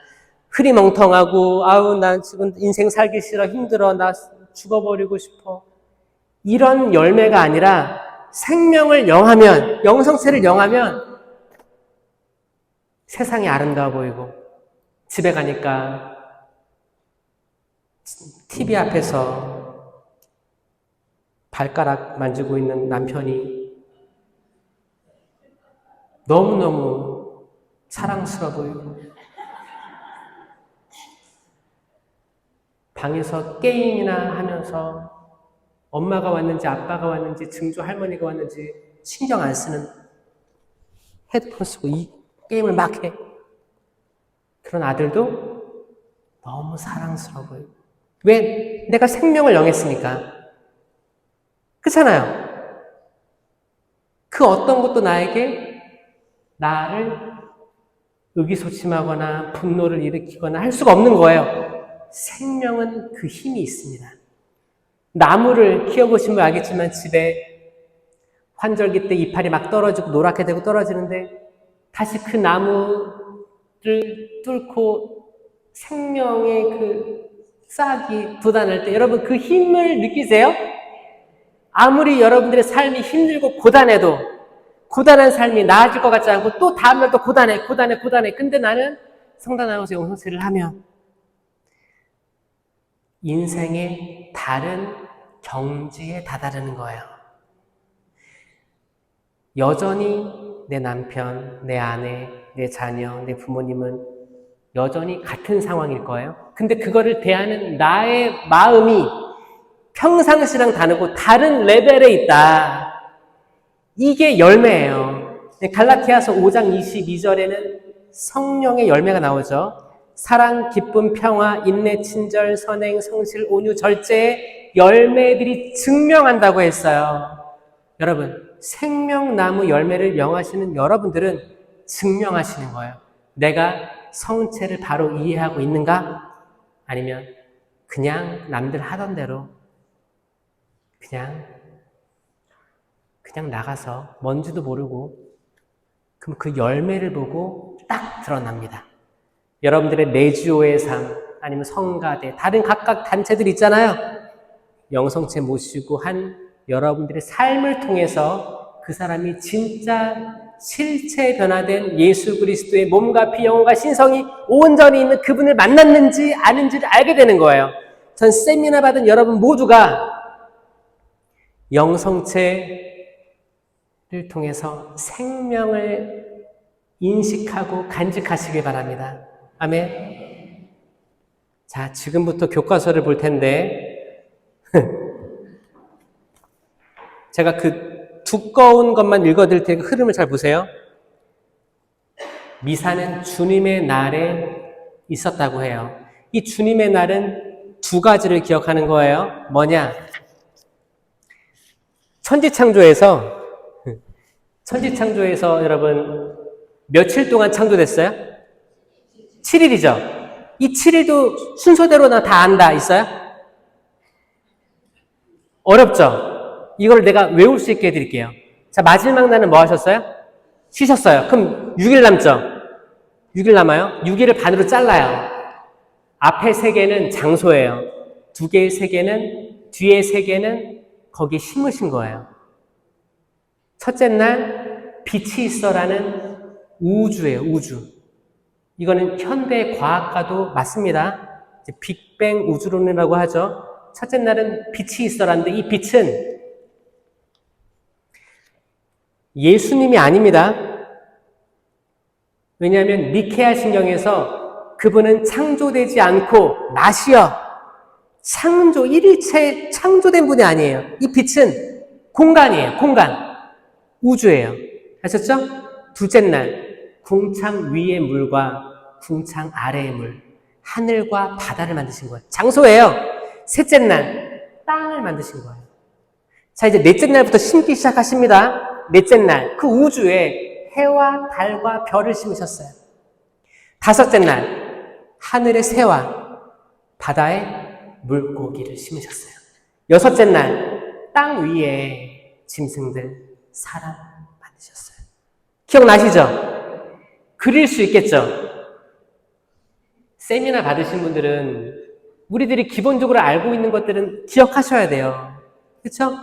흐리멍텅하고 난 지금 인생 살기 싫어 힘들어 나 죽어버리고 싶어 이런 열매가 아니라 생명을 영하면 영성체를 영하면 세상이 아름다워 보이고 집에 가니까 TV 앞에서 발가락 만지고 있는 남편이 너무너무 사랑스러워 보이고 방에서 게임이나 하면서 엄마가 왔는지 아빠가 왔는지 증조 할머니가 왔는지 신경 안 쓰는 헤드폰 쓰고 이 게임을 막 해. 그런 아들도 너무 사랑스러워 보여요. 왜? 내가 생명을 영했으니까. 그렇잖아요. 그 어떤 것도 나를 의기소침하거나 분노를 일으키거나 할 수가 없는 거예요. 생명은 그 힘이 있습니다. 나무를 키워보시면 알겠지만 집에 환절기 때 이파리 막 떨어지고 노랗게 되고 떨어지는데 다시 그 나무를 뚫고 생명의 그 싹이 돋아날 때 여러분 그 힘을 느끼세요? 아무리 여러분들의 삶이 힘들고 고단해도 고단한 삶이 나아질 것 같지 않고 또 다음날 또 고단해. 근데 나는 성당 나가서 영성체를 하면 인생의 다른 경지에 다다르는 거예요. 여전히 내 남편, 내 아내, 내 자녀, 내 부모님은 여전히 같은 상황일 거예요. 근데 그거를 대하는 나의 마음이 평상시랑 다르고 다른 레벨에 있다. 이게 열매예요. 갈라티아서 5장 22절에는 성령의 열매가 나오죠. 사랑, 기쁨, 평화, 인내, 친절, 선행, 성실, 온유, 절제의 열매들이 증명한다고 했어요. 여러분, 생명나무 열매를 명하시는 여러분들은 증명하시는 거예요. 내가 성체를 바로 이해하고 있는가? 아니면 그냥 남들 하던 대로 그냥 나가서 뭔지도 모르고 그럼 그 열매를 보고 딱 드러납니다. 여러분들의 내주호의 삶 아니면 성가대 다른 각각 단체들 있잖아요. 영성체 모시고 한 여러분들의 삶을 통해서 그 사람이 진짜 실체 변화된 예수 그리스도의 몸과 피 영혼과 신성이 온전히 있는 그분을 만났는지 아닌지를 알게 되는 거예요. 전 세미나 받은 여러분 모두가 영성체를 통해서 생명을 인식하고 간직하시길 바랍니다. 아멘. 자, 지금부터 교과서를 볼 텐데 제가 그 두꺼운 것만 읽어드릴 테니까 흐름을 잘 보세요. 미사는 주님의 날에 있었다고 해요. 이 주님의 날은 두 가지를 기억하는 거예요. 뭐냐? 천지창조에서 여러분 며칠 동안 창조됐어요? 7일이죠? 이 7일도 순서대로 나 다 안다 있어요? 어렵죠? 이걸 내가 외울 수 있게 해드릴게요. 자, 마지막 날은 뭐 하셨어요? 쉬셨어요. 그럼 6일 남죠? 6일 남아요? 6일을 반으로 잘라요. 앞에 3개는 장소예요. 2개의 3개는 뒤에 3개는 거기에 심으신 거예요. 첫째 날 빛이 있어라는 우주예요. 우주. 이거는 현대 과학과도 맞습니다. 빅뱅 우주론이라고 하죠. 첫째 날은 빛이 있어라는데 이 빛은 예수님이 아닙니다. 왜냐하면 니케아 신경에서 그분은 창조되지 않고 나시여 창조, 일일체 창조된 분이 아니에요. 이 빛은 공간이에요. 공간. 우주예요. 아셨죠? 둘째 날, 궁창 위의 물과 궁창 아래의 물, 하늘과 바다를 만드신 거예요. 장소예요. 셋째 날, 땅을 만드신 거예요. 자, 이제 넷째 날부터 심기 시작하십니다. 넷째 날, 그 우주에 해와 달과 별을 심으셨어요. 다섯째 날, 하늘의 새와 바다의 물고기를 심으셨어요. 여섯째 날, 땅 위에 짐승들, 사람 만드셨어요. 기억나시죠? 그릴 수 있겠죠? 세미나 받으신 분들은 우리들이 기본적으로 알고 있는 것들은 기억하셔야 돼요. 그렇죠?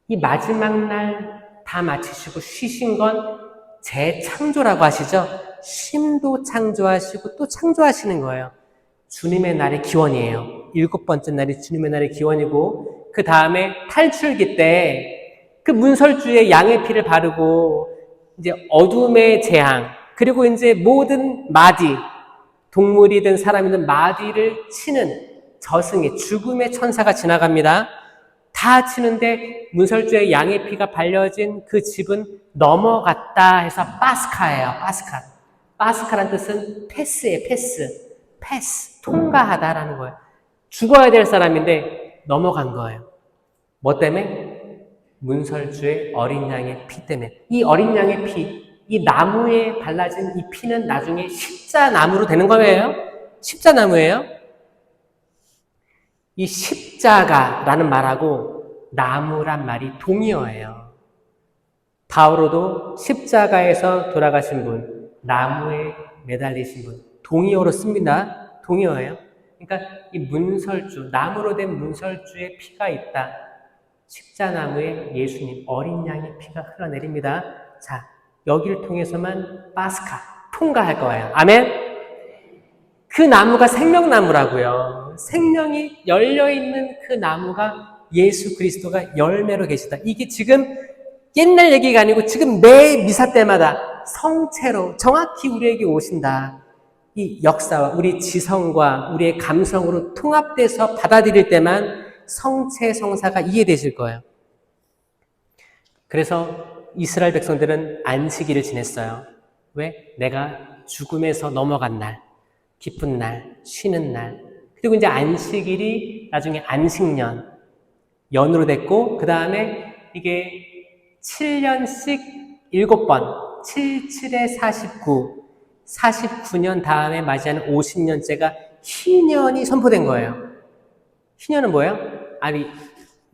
이 마지막 날 다 마치시고 쉬신 건 재창조라고 하시죠? 쉼도 창조하시고 또 창조하시는 거예요. 주님의 날의 기원이에요. 7번째 날이 주님의 날의 기원이고 그 다음에 탈출기 때 그 문설주에 양의 피를 바르고 이제 어둠의 재앙 그리고 이제 모든 마디 동물이든 사람이든 마디를 치는 저승의 죽음의 천사가 지나갑니다. 다 치는데 문설주에 양의 피가 발려진 그 집은 넘어갔다 해서 파스카예요. 파스카. 파스카란 뜻은 패스예요. 패스. 통과하다라는 거예요. 죽어야 될 사람인데 넘어간 거예요. 뭐 때문에? 문설주의 어린 양의 피 때문에. 이 어린 양의 피, 이 나무에 발라진 이 피는 나중에 십자나무로 되는 거예요. 십자나무예요. 이 십자가라는 말하고 나무란 말이 동의어예요. 바오로도 십자가에서 돌아가신 분, 나무에 매달리신 분, 동의어로 씁니다. 동의어예요. 그러니까 이 문설주, 나무로 된 문설주의 피가 있다. 십자나무에 예수님, 어린 양의 피가 흘러내립니다. 자, 여기를 통해서만 파스카, 통과할 거예요. 아멘? 그 나무가 생명나무라고요. 생명이 열려있는 그 나무가 예수 그리스도가 열매로 계시다. 이게 지금 옛날 얘기가 아니고 지금 매 미사 때마다 성체로 정확히 우리에게 오신다. 이 역사와 우리 지성과 우리의 감성으로 통합돼서 받아들일 때만 성체 성사가 이해되실 거예요. 그래서 이스라엘 백성들은 안식일을 지냈어요. 왜? 내가 죽음에서 넘어간 날, 기쁜 날, 쉬는 날. 그리고 이제 안식일이 나중에 안식년, 연으로 됐고, 그 다음에 이게 7년씩 7번, 7, 7에 49, 49년 다음에 맞이하는 50년째가 희년이 선포된 거예요. 희년은 뭐예요? 아니,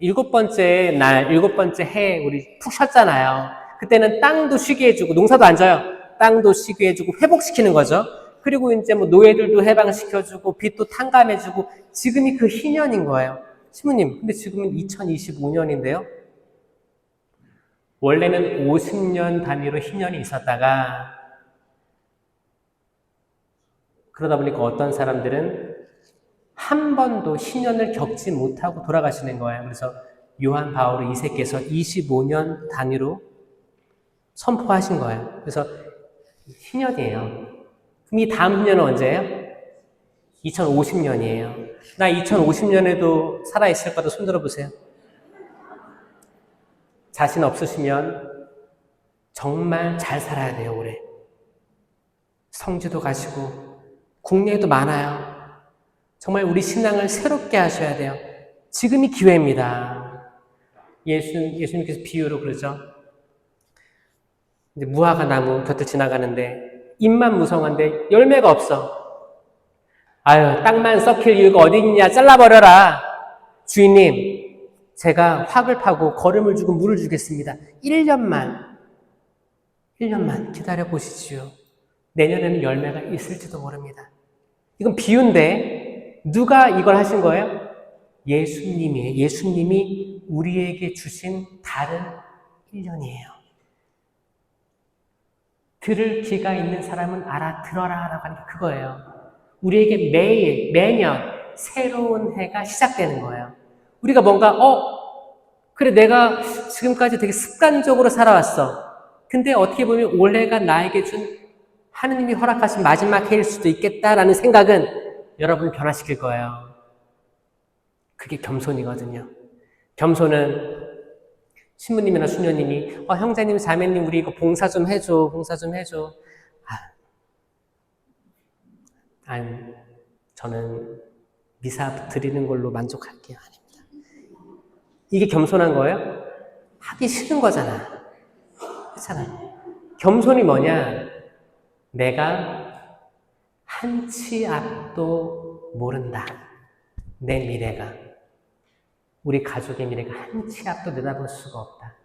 7번째 날, 7번째 해 우리 푹 쉬었잖아요. 그때는 땅도 쉬게 해주고, 농사도 안 져요. 땅도 쉬게 해주고, 회복시키는 거죠. 그리고 이제 뭐 노예들도 해방시켜주고, 빚도 탕감해주고, 지금이 그 희년인 거예요. 신부님, 근데 지금은 2025년인데요? 원래는 50년 단위로 희년이 있었다가, 그러다 보니까 어떤 사람들은 한 번도 희년을 겪지 못하고 돌아가시는 거예요. 그래서 요한 바오로 2세께서 25년 단위로 선포하신 거예요. 그래서 희년이에요. 그럼 이 다음 희년은 언제예요? 2050년이에요. 나 2050년에도 살아있을 거다 손 들어보세요. 자신 없으시면 정말 잘 살아야 돼요, 올해. 성지도 가시고 국내에도 많아요. 정말 우리 신앙을 새롭게 하셔야 돼요. 지금이 기회입니다. 예수님께서 비유로 그러죠. 이제 무화과 나무 곁을 지나가는데 잎만 무성한데 열매가 없어. 아유, 땅만 썩힐 이유가 어디 있냐? 잘라버려라. 주인님, 제가 확을 파고 거름을 주고 물을 주겠습니다. 1년만 기다려보시지요. 내년에는 열매가 있을지도 모릅니다. 이건 비유인데 누가 이걸 하신 거예요? 예수님이에요. 예수님이 우리에게 주신 다른 1년이에요. 들을 귀가 있는 사람은 알아들어라 라고 하는 게 그거예요. 우리에게 매년 새로운 해가 시작되는 거예요. 우리가 뭔가 그래 내가 지금까지 되게 습관적으로 살아왔어. 근데 어떻게 보면 올해가 나에게 준 하느님이 허락하신 마지막 해일 수도 있겠다라는 생각은 여러분을 변화시킬 거예요. 그게 겸손이거든요. 겸손은 신부님이나 수녀님이 형제님, 자매님 우리 이거 봉사 좀 해줘. 아니, 저는 미사 드리는 걸로 만족할게요. 아닙니다. 이게 겸손한 거예요? 하기 싫은 거잖아. 그렇잖아요. 겸손이 뭐냐? 내가 한 치 앞도 모른다. 내 미래가. 우리 가족의 미래가 한 치 앞도 내다볼 수가 없다.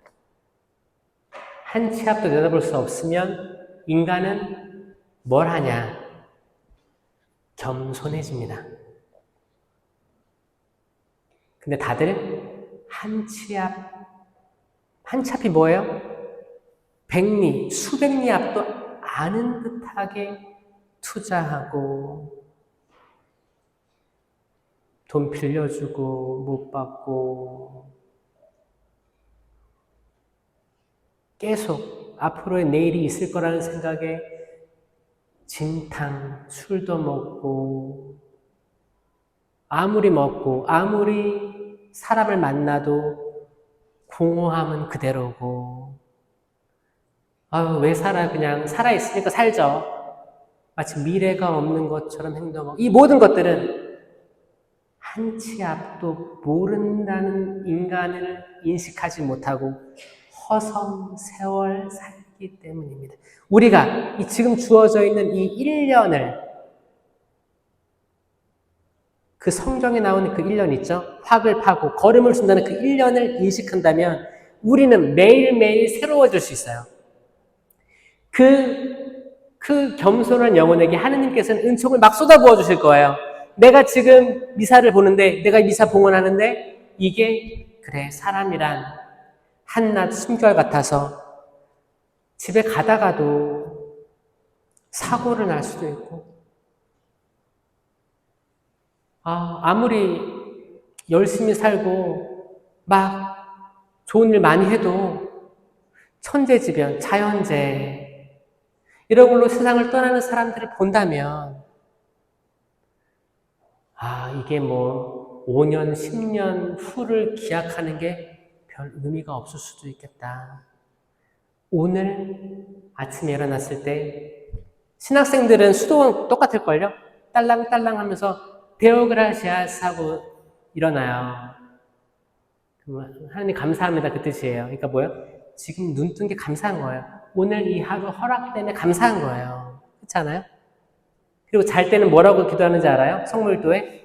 한 치 앞도 내다볼 수 없으면 인간은 뭘 하냐? 겸손해집니다. 근데 다들 한 치 앞이 뭐예요? 백리, 수백리 앞도 아는 듯하게 투자하고 돈 빌려주고 못 받고 계속 앞으로의 내일이 있을 거라는 생각에 진탕, 술도 먹고 아무리 사람을 만나도 공허함은 그대로고 왜 살아? 그냥 살아있으니까 살죠. 마치 미래가 없는 것처럼 행동하고 이 모든 것들은 한 치 앞도 모른다는 인간을 인식하지 못하고 허성 세월 살기 때문입니다. 우리가 지금 주어져 있는 이 1년을, 그 성경에 나오는 그 1년 있죠? 확을 파고 걸음을 준다는 그 1년을 인식한다면 우리는 매일매일 새로워질 수 있어요. 그 겸손한 영혼에게 하느님께서는 은총을 막 쏟아부어 주실 거예요. 내가 지금 미사를 보는데, 내가 미사 봉헌하는데 이게 그래 사람이란 한낱 숨결 같아서 집에 가다가도 사고를 날 수도 있고, 아무리 열심히 살고 막 좋은 일 많이 해도 천재지변, 자연재해 이런 걸로 세상을 떠나는 사람들을 본다면 이게 뭐 5년, 10년 후를 기약하는 게 별 의미가 없을 수도 있겠다. 오늘 아침에 일어났을 때 신학생들은 수도원 똑같을걸요? 딸랑딸랑 하면서 데오그라시아스 하고 일어나요. 하나님 감사합니다 그 뜻이에요. 그러니까 뭐예요? 지금 눈 뜬 게 감사한 거예요. 오늘 이 하루 허락 때문에 감사한 거예요. 그렇지 않아요? 그리고 잘 때는 뭐라고 기도하는지 알아요? 성물도에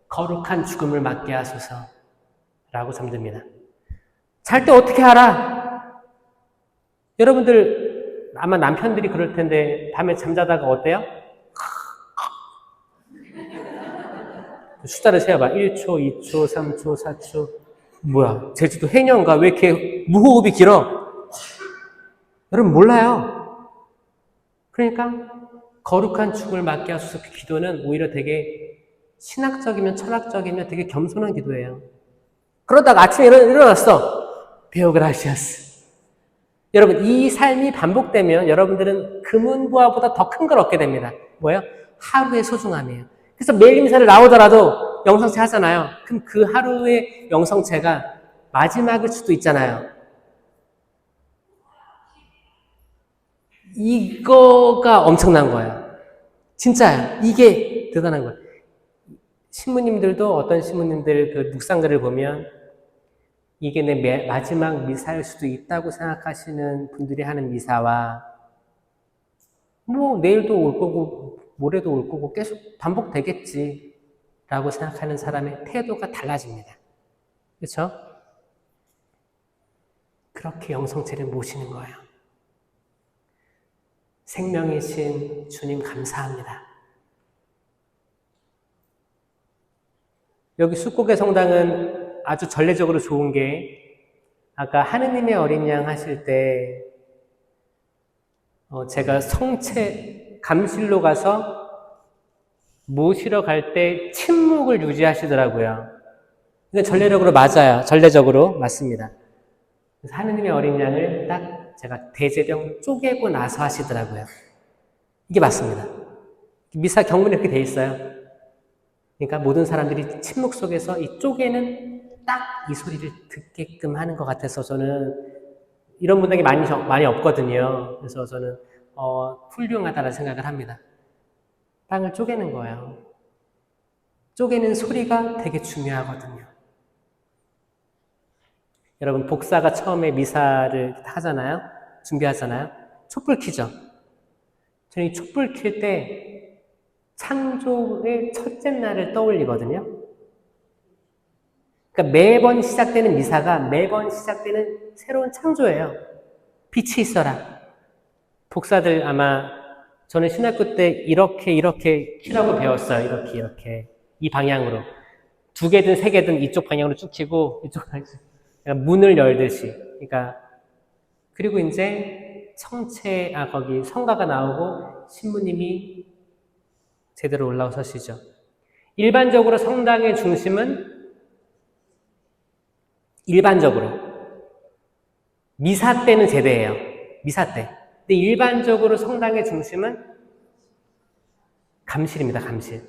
거룩한 죽음을 맞게 하소서 라고 잠듭니다. 잘 때 어떻게 알아? 여러분들 아마 남편들이 그럴 텐데 밤에 잠자다가 어때요? 숫자를 세어봐. 1초, 2초, 3초, 4초. 뭐야? 제주도 해녀인가? 왜 이렇게 무호흡이 길어? 여러분 몰라요. 그러니까 거룩한 죽음을 맞게 하소서 그 기도는 오히려 되게 신학적이면 철학적이면 되게 겸손한 기도예요. 그러다가 아침에 일어났어. 베오그라시아스. 여러분 이 삶이 반복되면 여러분들은 금은보화보다 더 큰 걸 얻게 됩니다. 뭐예요? 하루의 소중함이에요. 그래서 매일 미사를 나오더라도 영성체 하잖아요. 그럼 그 하루의 영성체가 마지막일 수도 있잖아요. 이거가 엄청난 거예요. 진짜요. 이게 대단한 거예요. 신부님들도 어떤 신부님들 그 묵상글을 보면 이게 내 마지막 미사일 수도 있다고 생각하시는 분들이 하는 미사와 뭐 내일도 올 거고 모레도 올 거고 계속 반복되겠지 라고 생각하는 사람의 태도가 달라집니다. 그렇죠? 그렇게 영성체를 모시는 거예요. 생명이신 주님 감사합니다. 여기 숫곡의 성당은 아주 전례적으로 좋은 게 아까 하느님의 어린 양 하실 때 제가 성체 감실로 가서 모시러 갈 때 침묵을 유지하시더라고요. 근데 전례적으로 맞아요. 전례적으로 맞습니다. 그래서 하느님의 어린 양을 딱 제가 대제령 쪼개고 나서 하시더라고요. 이게 맞습니다. 미사 경문에 그렇게 돼 있어요. 그러니까 모든 사람들이 침묵 속에서 이 쪼개는 딱 이 소리를 듣게끔 하는 것 같아서 저는 이런 분들이 많이 없거든요. 그래서 저는 훌륭하다는 생각을 합니다. 땅을 쪼개는 거예요. 쪼개는 소리가 되게 중요하거든요. 여러분 복사가 처음에 미사를 하잖아요. 준비하잖아요. 촛불 켜죠. 저는 이 촛불 켤 때 창조의 첫째 날을 떠올리거든요. 그러니까 매번 시작되는 미사가 매번 시작되는 새로운 창조예요. 빛이 있어라. 복사들 아마 저는 신학교 때 이렇게 켜라고 배웠어요. 이렇게 이 방향으로 2개든 3개든 이쪽 방향으로 쭉 켜고 이쪽 방향으로 그러니까 문을 열듯이. 그러니까 그리고 이제 거기 성가가 나오고 신부님이 제대로 올라서시죠. 일반적으로 성당의 중심은 미사 때는 제대예요. 미사 때. 근데 일반적으로 성당의 중심은 감실입니다. 감실.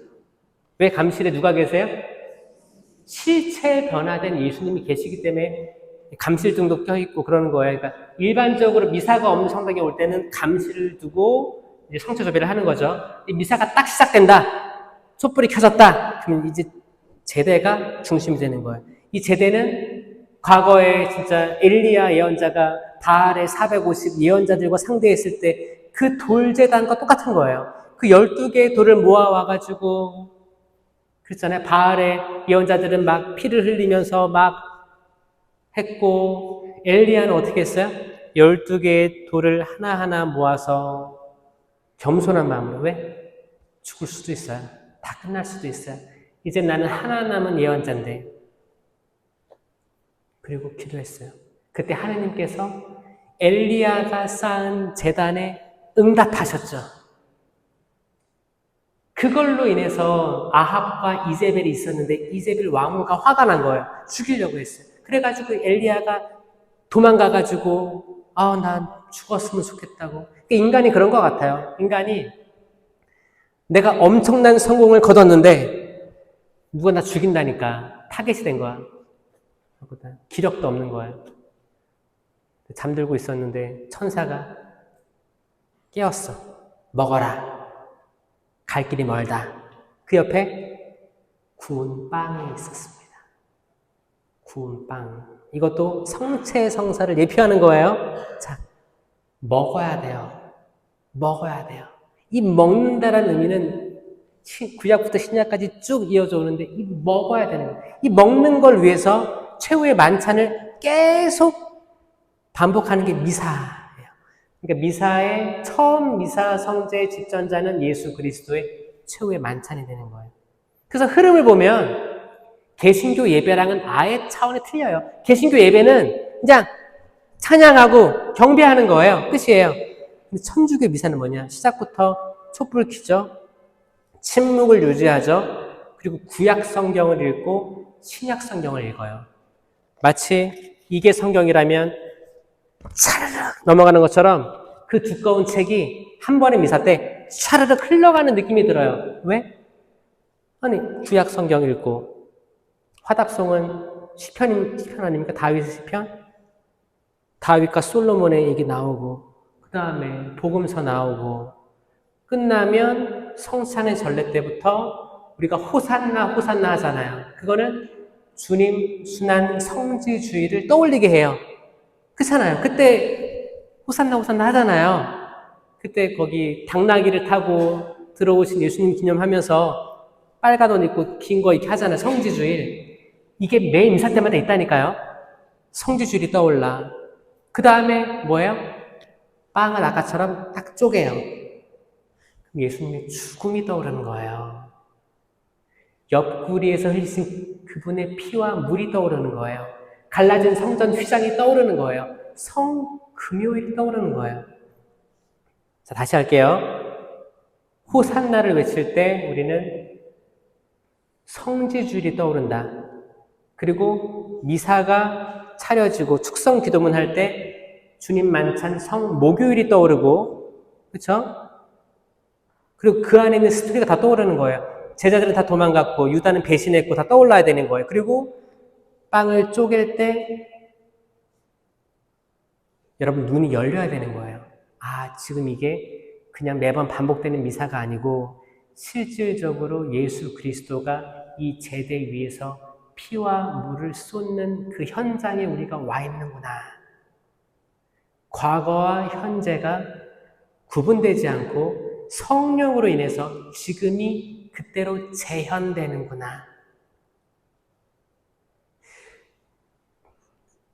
왜 감실에 누가 계세요? 실체 변화된 예수님이 계시기 때문에 감실등도 껴있고 그러는 거예요. 그러니까 일반적으로 미사가 없는 성당에 올 때는 감실을 두고 이제 성체 조배를 하는 거죠. 미사가 딱 시작된다. 촛불이 켜졌다. 그러면 이제 제대가 중심이 되는 거예요. 이 제대는 과거에 진짜 엘리야 예언자가 바알의 450 예언자들과 상대했을 때 그 돌제단과 똑같은 거예요. 그 12개의 돌을 모아와가지고 그렇잖아요. 바알의 예언자들은 막 피를 흘리면서 막 했고 엘리야는 어떻게 했어요? 12개의 돌을 하나하나 모아서 겸손한 마음으로 왜? 죽을 수도 있어요. 다 끝날 수도 있어요. 이제 나는 하나 남은 예언자인데 그리고 기도했어요. 그때 하나님께서 엘리야가 쌓은 제단에 응답하셨죠. 그걸로 인해서 아합과 이세벨이 있었는데 이세벨 왕후가 화가 난 거예요. 죽이려고 했어요. 그래가지고 엘리야가 도망가가지고 난 죽었으면 좋겠다고. 인간이 그런 것 같아요. 인간이 내가 엄청난 성공을 거뒀는데 누가 나 죽인다니까 타겟이 된 거야. 기력도 없는 거예요. 잠들고 있었는데 천사가 깨웠어. 먹어라. 갈 길이 멀다. 그 옆에 구운 빵이 있었습니다. 구운 빵. 이것도 성체 성사를 예표하는 거예요. 자, 먹어야 돼요. 먹어야 돼요. 이 먹는다라는 의미는 구약부터 신약까지 쭉 이어져 오는데 이 먹어야 되는 거예요. 이 먹는 걸 위해서 최후의 만찬을 계속 반복하는 게 미사예요. 그러니까 미사의 처음 미사 성제의 직전자는 예수 그리스도의 최후의 만찬이 되는 거예요. 그래서 흐름을 보면 개신교 예배랑은 아예 차원이 틀려요. 개신교 예배는 그냥 찬양하고 경배하는 거예요. 끝이에요. 근데 천주교 미사는 뭐냐? 시작부터 촛불 켜죠. 침묵을 유지하죠. 그리고 구약 성경을 읽고 신약 성경을 읽어요. 마치 이게 성경이라면 차르륵 넘어가는 것처럼 그 두꺼운 책이 한 번의 미사 때 차르륵 흘러가는 느낌이 들어요. 왜? 아니 구약 성경 읽고 화답송은 시편 아닙니까? 다윗의 시편? 다윗과 솔로몬의 얘기 나오고 그 다음에 복음서 나오고 끝나면 성찬의 전례 때부터 우리가 호산나 호산나 하잖아요. 그거는 주님 순환 성지주의를 떠올리게 해요. 그렇잖아요. 그때 호산나 호산나 하잖아요. 그때 거기 당나귀를 타고 들어오신 예수님 기념하면서 빨간 옷 입고 긴 거 이렇게 하잖아요. 성지주일. 이게 매 임사 때마다 있다니까요. 성지주일이 떠올라. 그 다음에 뭐예요? 빵을 아까처럼 딱 쪼개요. 예수님의 죽음이 떠오르는 거예요. 옆구리에서 흘리신 그분의 피와 물이 떠오르는 거예요. 갈라진 성전 휘장이 떠오르는 거예요. 성금요일이 떠오르는 거예요. 자, 다시 할게요. 호산나를 외칠 때 우리는 성지주일이 떠오른다. 그리고 미사가 차려지고 축성 기도문 할 때 주님 만찬 성목요일이 떠오르고, 그렇죠? 그리고 그 안에 있는 스토리가 다 떠오르는 거예요. 제자들은 다 도망갔고 유다는 배신했고 다 떠올라야 되는 거예요. 그리고 빵을 쪼갤 때 여러분 눈이 열려야 되는 거예요. 지금 이게 그냥 매번 반복되는 미사가 아니고 실질적으로 예수 그리스도가 이 제대 위에서 피와 물을 쏟는 그 현장에 우리가 와 있는구나. 과거와 현재가 구분되지 않고 성령으로 인해서 지금이 그때로 재현되는구나.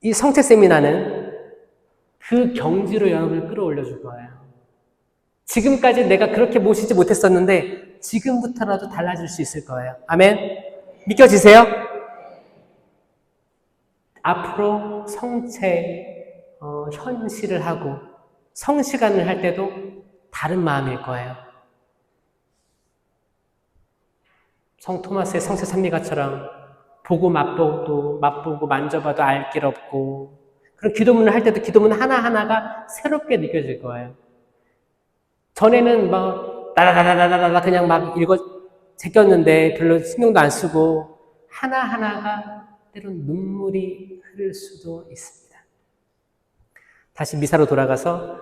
이 성체 세미나는 그 경지로 여러분을 끌어올려 줄 거예요. 지금까지 내가 그렇게 모시지 못했었는데 지금부터라도 달라질 수 있을 거예요. 아멘? 믿겨지세요? 앞으로 성체 현실을 하고 성시간을 할 때도 다른 마음일 거예요. 성 토마스의 성체 산미가처럼 보고 맛보고 만져봐도 알 길 없고 그런 기도문을 할 때도 기도문 하나하나가 새롭게 느껴질 거예요. 전에는 막 따라다다다다 그냥 막 제꼈는데 별로 신경도 안 쓰고 하나하나가 때론 눈물이 흐를 수도 있습니다. 다시 미사로 돌아가서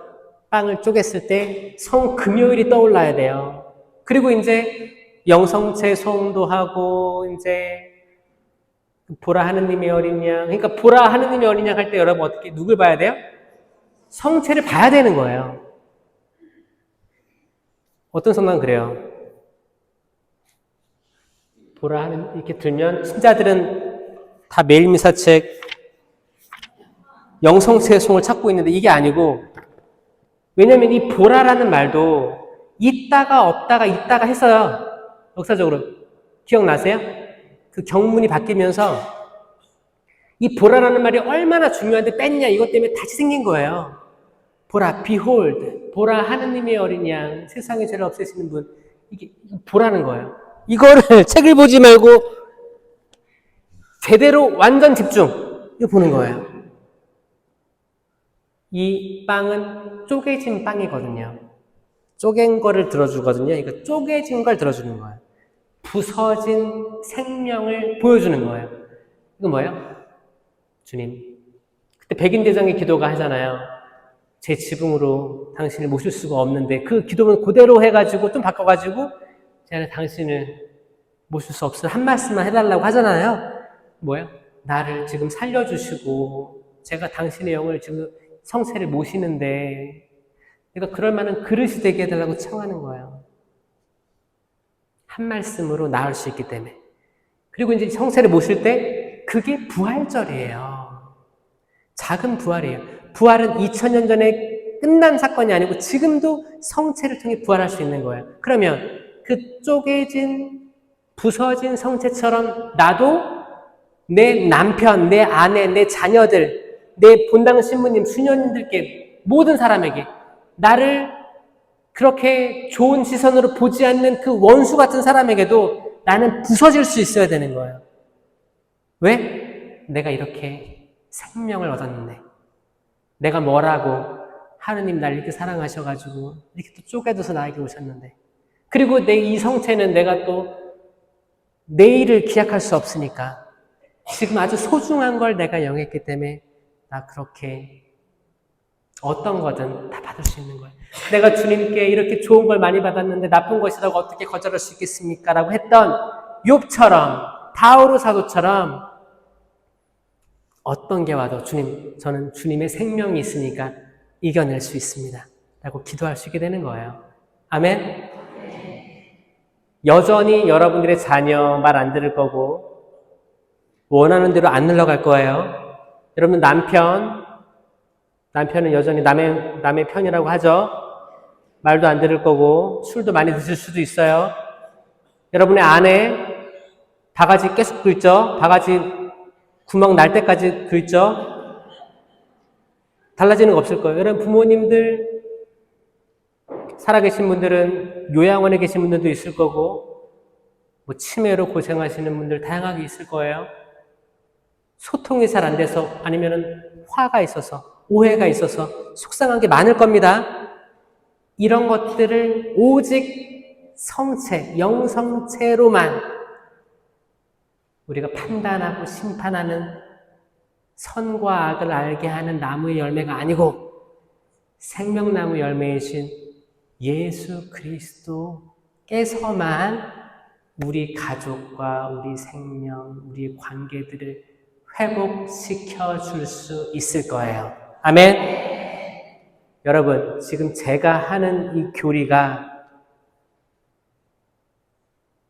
빵을 쪼갰을 때 성금요일이 떠올라야 돼요. 그리고 이제 영성체 소음도 하고 이제 보라 하느님의 어린 양. 그러니까 보라 하느님의 어린 양 할 때 여러분 어떻게 누굴 봐야 돼요? 성체를 봐야 되는 거예요. 어떤 성당은 그래요. 보라 하는 이렇게 들면 신자들은 다 매일 미사책 영성체의 송을 찾고 있는데 이게 아니고, 왜냐면 이 보라라는 말도 있다가 없다가 있다가 했어요. 역사적으로. 기억나세요? 그 경문이 바뀌면서 이 보라라는 말이 얼마나 중요한데 뺐냐, 이것 때문에 다시 생긴 거예요. 보라, behold, 보라 하느님의 어린 양, 세상의 죄를 없애시는 분. 이게 보라는 거예요. 이거를 책을 보지 말고 제대로 완전 집중, 이거 보는 거예요. 이 빵은 쪼개진 빵이거든요. 쪼갠 거를 들어주거든요. 이거 쪼개진 걸 들어주는 거예요. 부서진 생명을 보여주는 거예요. 이건 뭐예요? 주님. 그때 백인대장의 기도가 하잖아요. 제 지붕으로 당신을 모실 수가 없는데, 그 기도는 그대로 해가지고 좀 바꿔가지고 제가 당신을 모실 수 없어 한 말씀만 해달라고 하잖아요. 뭐예요? 나를 지금 살려주시고 제가 당신의 영을 지금 성체를 모시는데 내가 그럴 만한 그릇이 되게 해달라고 청하는 거예요. 한 말씀으로 나을 수 있기 때문에. 그리고 이제 성체를 모실 때 그게 부활절이에요. 작은 부활이에요. 부활은 2000년 전에 끝난 사건이 아니고 지금도 성체를 통해 부활할 수 있는 거예요. 그러면 그 쪼개진 부서진 성체처럼 나도 내 남편, 내 아내, 내 자녀들, 내 본당 신부님, 수녀님들께, 모든 사람에게 나를 그렇게 좋은 시선으로 보지 않는 그 원수 같은 사람에게도 나는 부서질 수 있어야 되는 거예요. 왜? 내가 이렇게 생명을 얻었는데, 내가 뭐라고 하느님 날 이렇게 사랑하셔가지고 이렇게 또 쪼개져서 나에게 오셨는데, 그리고 내 이 성체는 내가 또 내일을 기약할 수 없으니까 지금 아주 소중한 걸 내가 영했기 때문에 나 그렇게 어떤 거든 다 받을 수 있는 거예요. 내가 주님께 이렇게 좋은 걸 많이 받았는데 나쁜 것이라고 어떻게 거절할 수 있겠습니까? 라고 했던 욥처럼, 다오르 사도처럼 어떤 게 와도 주님, 저는 주님의 생명이 있으니까 이겨낼 수 있습니다. 라고 기도할 수 있게 되는 거예요. 아멘? 여전히 여러분들의 자녀 말 안 들을 거고 원하는 대로 안 흘러갈 거예요. 여러분 남편은 여전히 남의 편이라고 하죠. 말도 안 들을 거고 술도 많이 드실 수도 있어요. 여러분의 아내 바가지 계속 긁죠. 바가지 구멍 날 때까지 긁죠. 달라지는 거 없을 거예요. 여러분 부모님들 살아계신 분들은 요양원에 계신 분들도 있을 거고 뭐 치매로 고생하시는 분들 다양하게 있을 거예요. 소통이 잘 안 돼서 아니면은 화가 있어서 오해가 있어서 속상한 게 많을 겁니다. 이런 것들을 오직 성체, 영성체로만 우리가 판단하고 심판하는 선과 악을 알게 하는 나무의 열매가 아니고 생명나무 열매이신 예수 그리스도께서만 우리 가족과 우리 생명, 우리 관계들을 회복시켜 줄 수 있을 거예요. 아멘? 여러분, 지금 제가 하는 이 교리가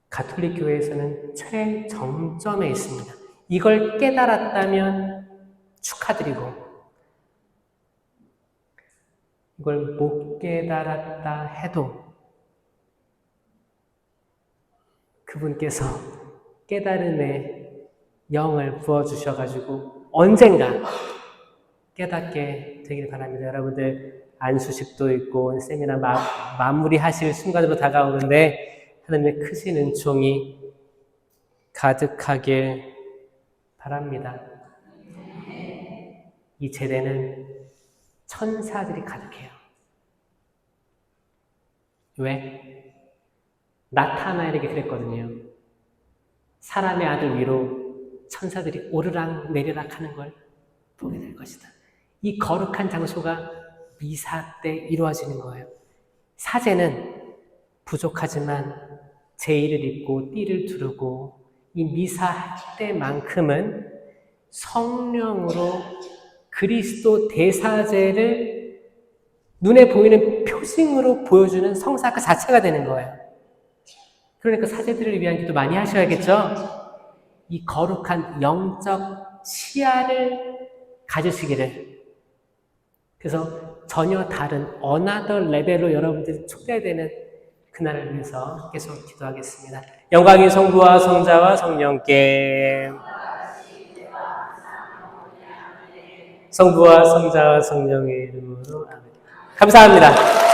가톨릭 교회에서는 최정점에 있습니다. 이걸 깨달았다면 축하드리고, 이걸 못 깨달았다 해도 그분께서 깨달음의 영을 부어주셔가지고 언젠가 깨닫게 되길 바랍니다. 여러분들 안수식도 있고 세미나 마무리하실 순간으로 다가오는데 하나님의 크신 은총이 가득하길 바랍니다. 이 제대는 천사들이 가득해요. 왜? 나타나에게 그랬거든요. 사람의 아들 위로 천사들이 오르락 내리락 하는 걸 보게 될 것이다. 이 거룩한 장소가 미사 때 이루어지는 거예요. 사제는 부족하지만 제의를 입고 띠를 두르고 이 미사 할 때만큼은 성령으로 그리스도 대사제를 눈에 보이는 표징으로 보여주는 성사가 자체가 되는 거예요. 그러니까 사제들을 위한 기도 많이 하셔야겠죠? 이 거룩한 영적 시야를 가지시기를. 그래서 전혀 다른 another 레벨로 여러분들이 초대되는 그날을 위해서 계속 기도하겠습니다. 영광이 성부와 성자와 성령께, 성부와 성자와 성령의 이름으로 아멘. 감사합니다.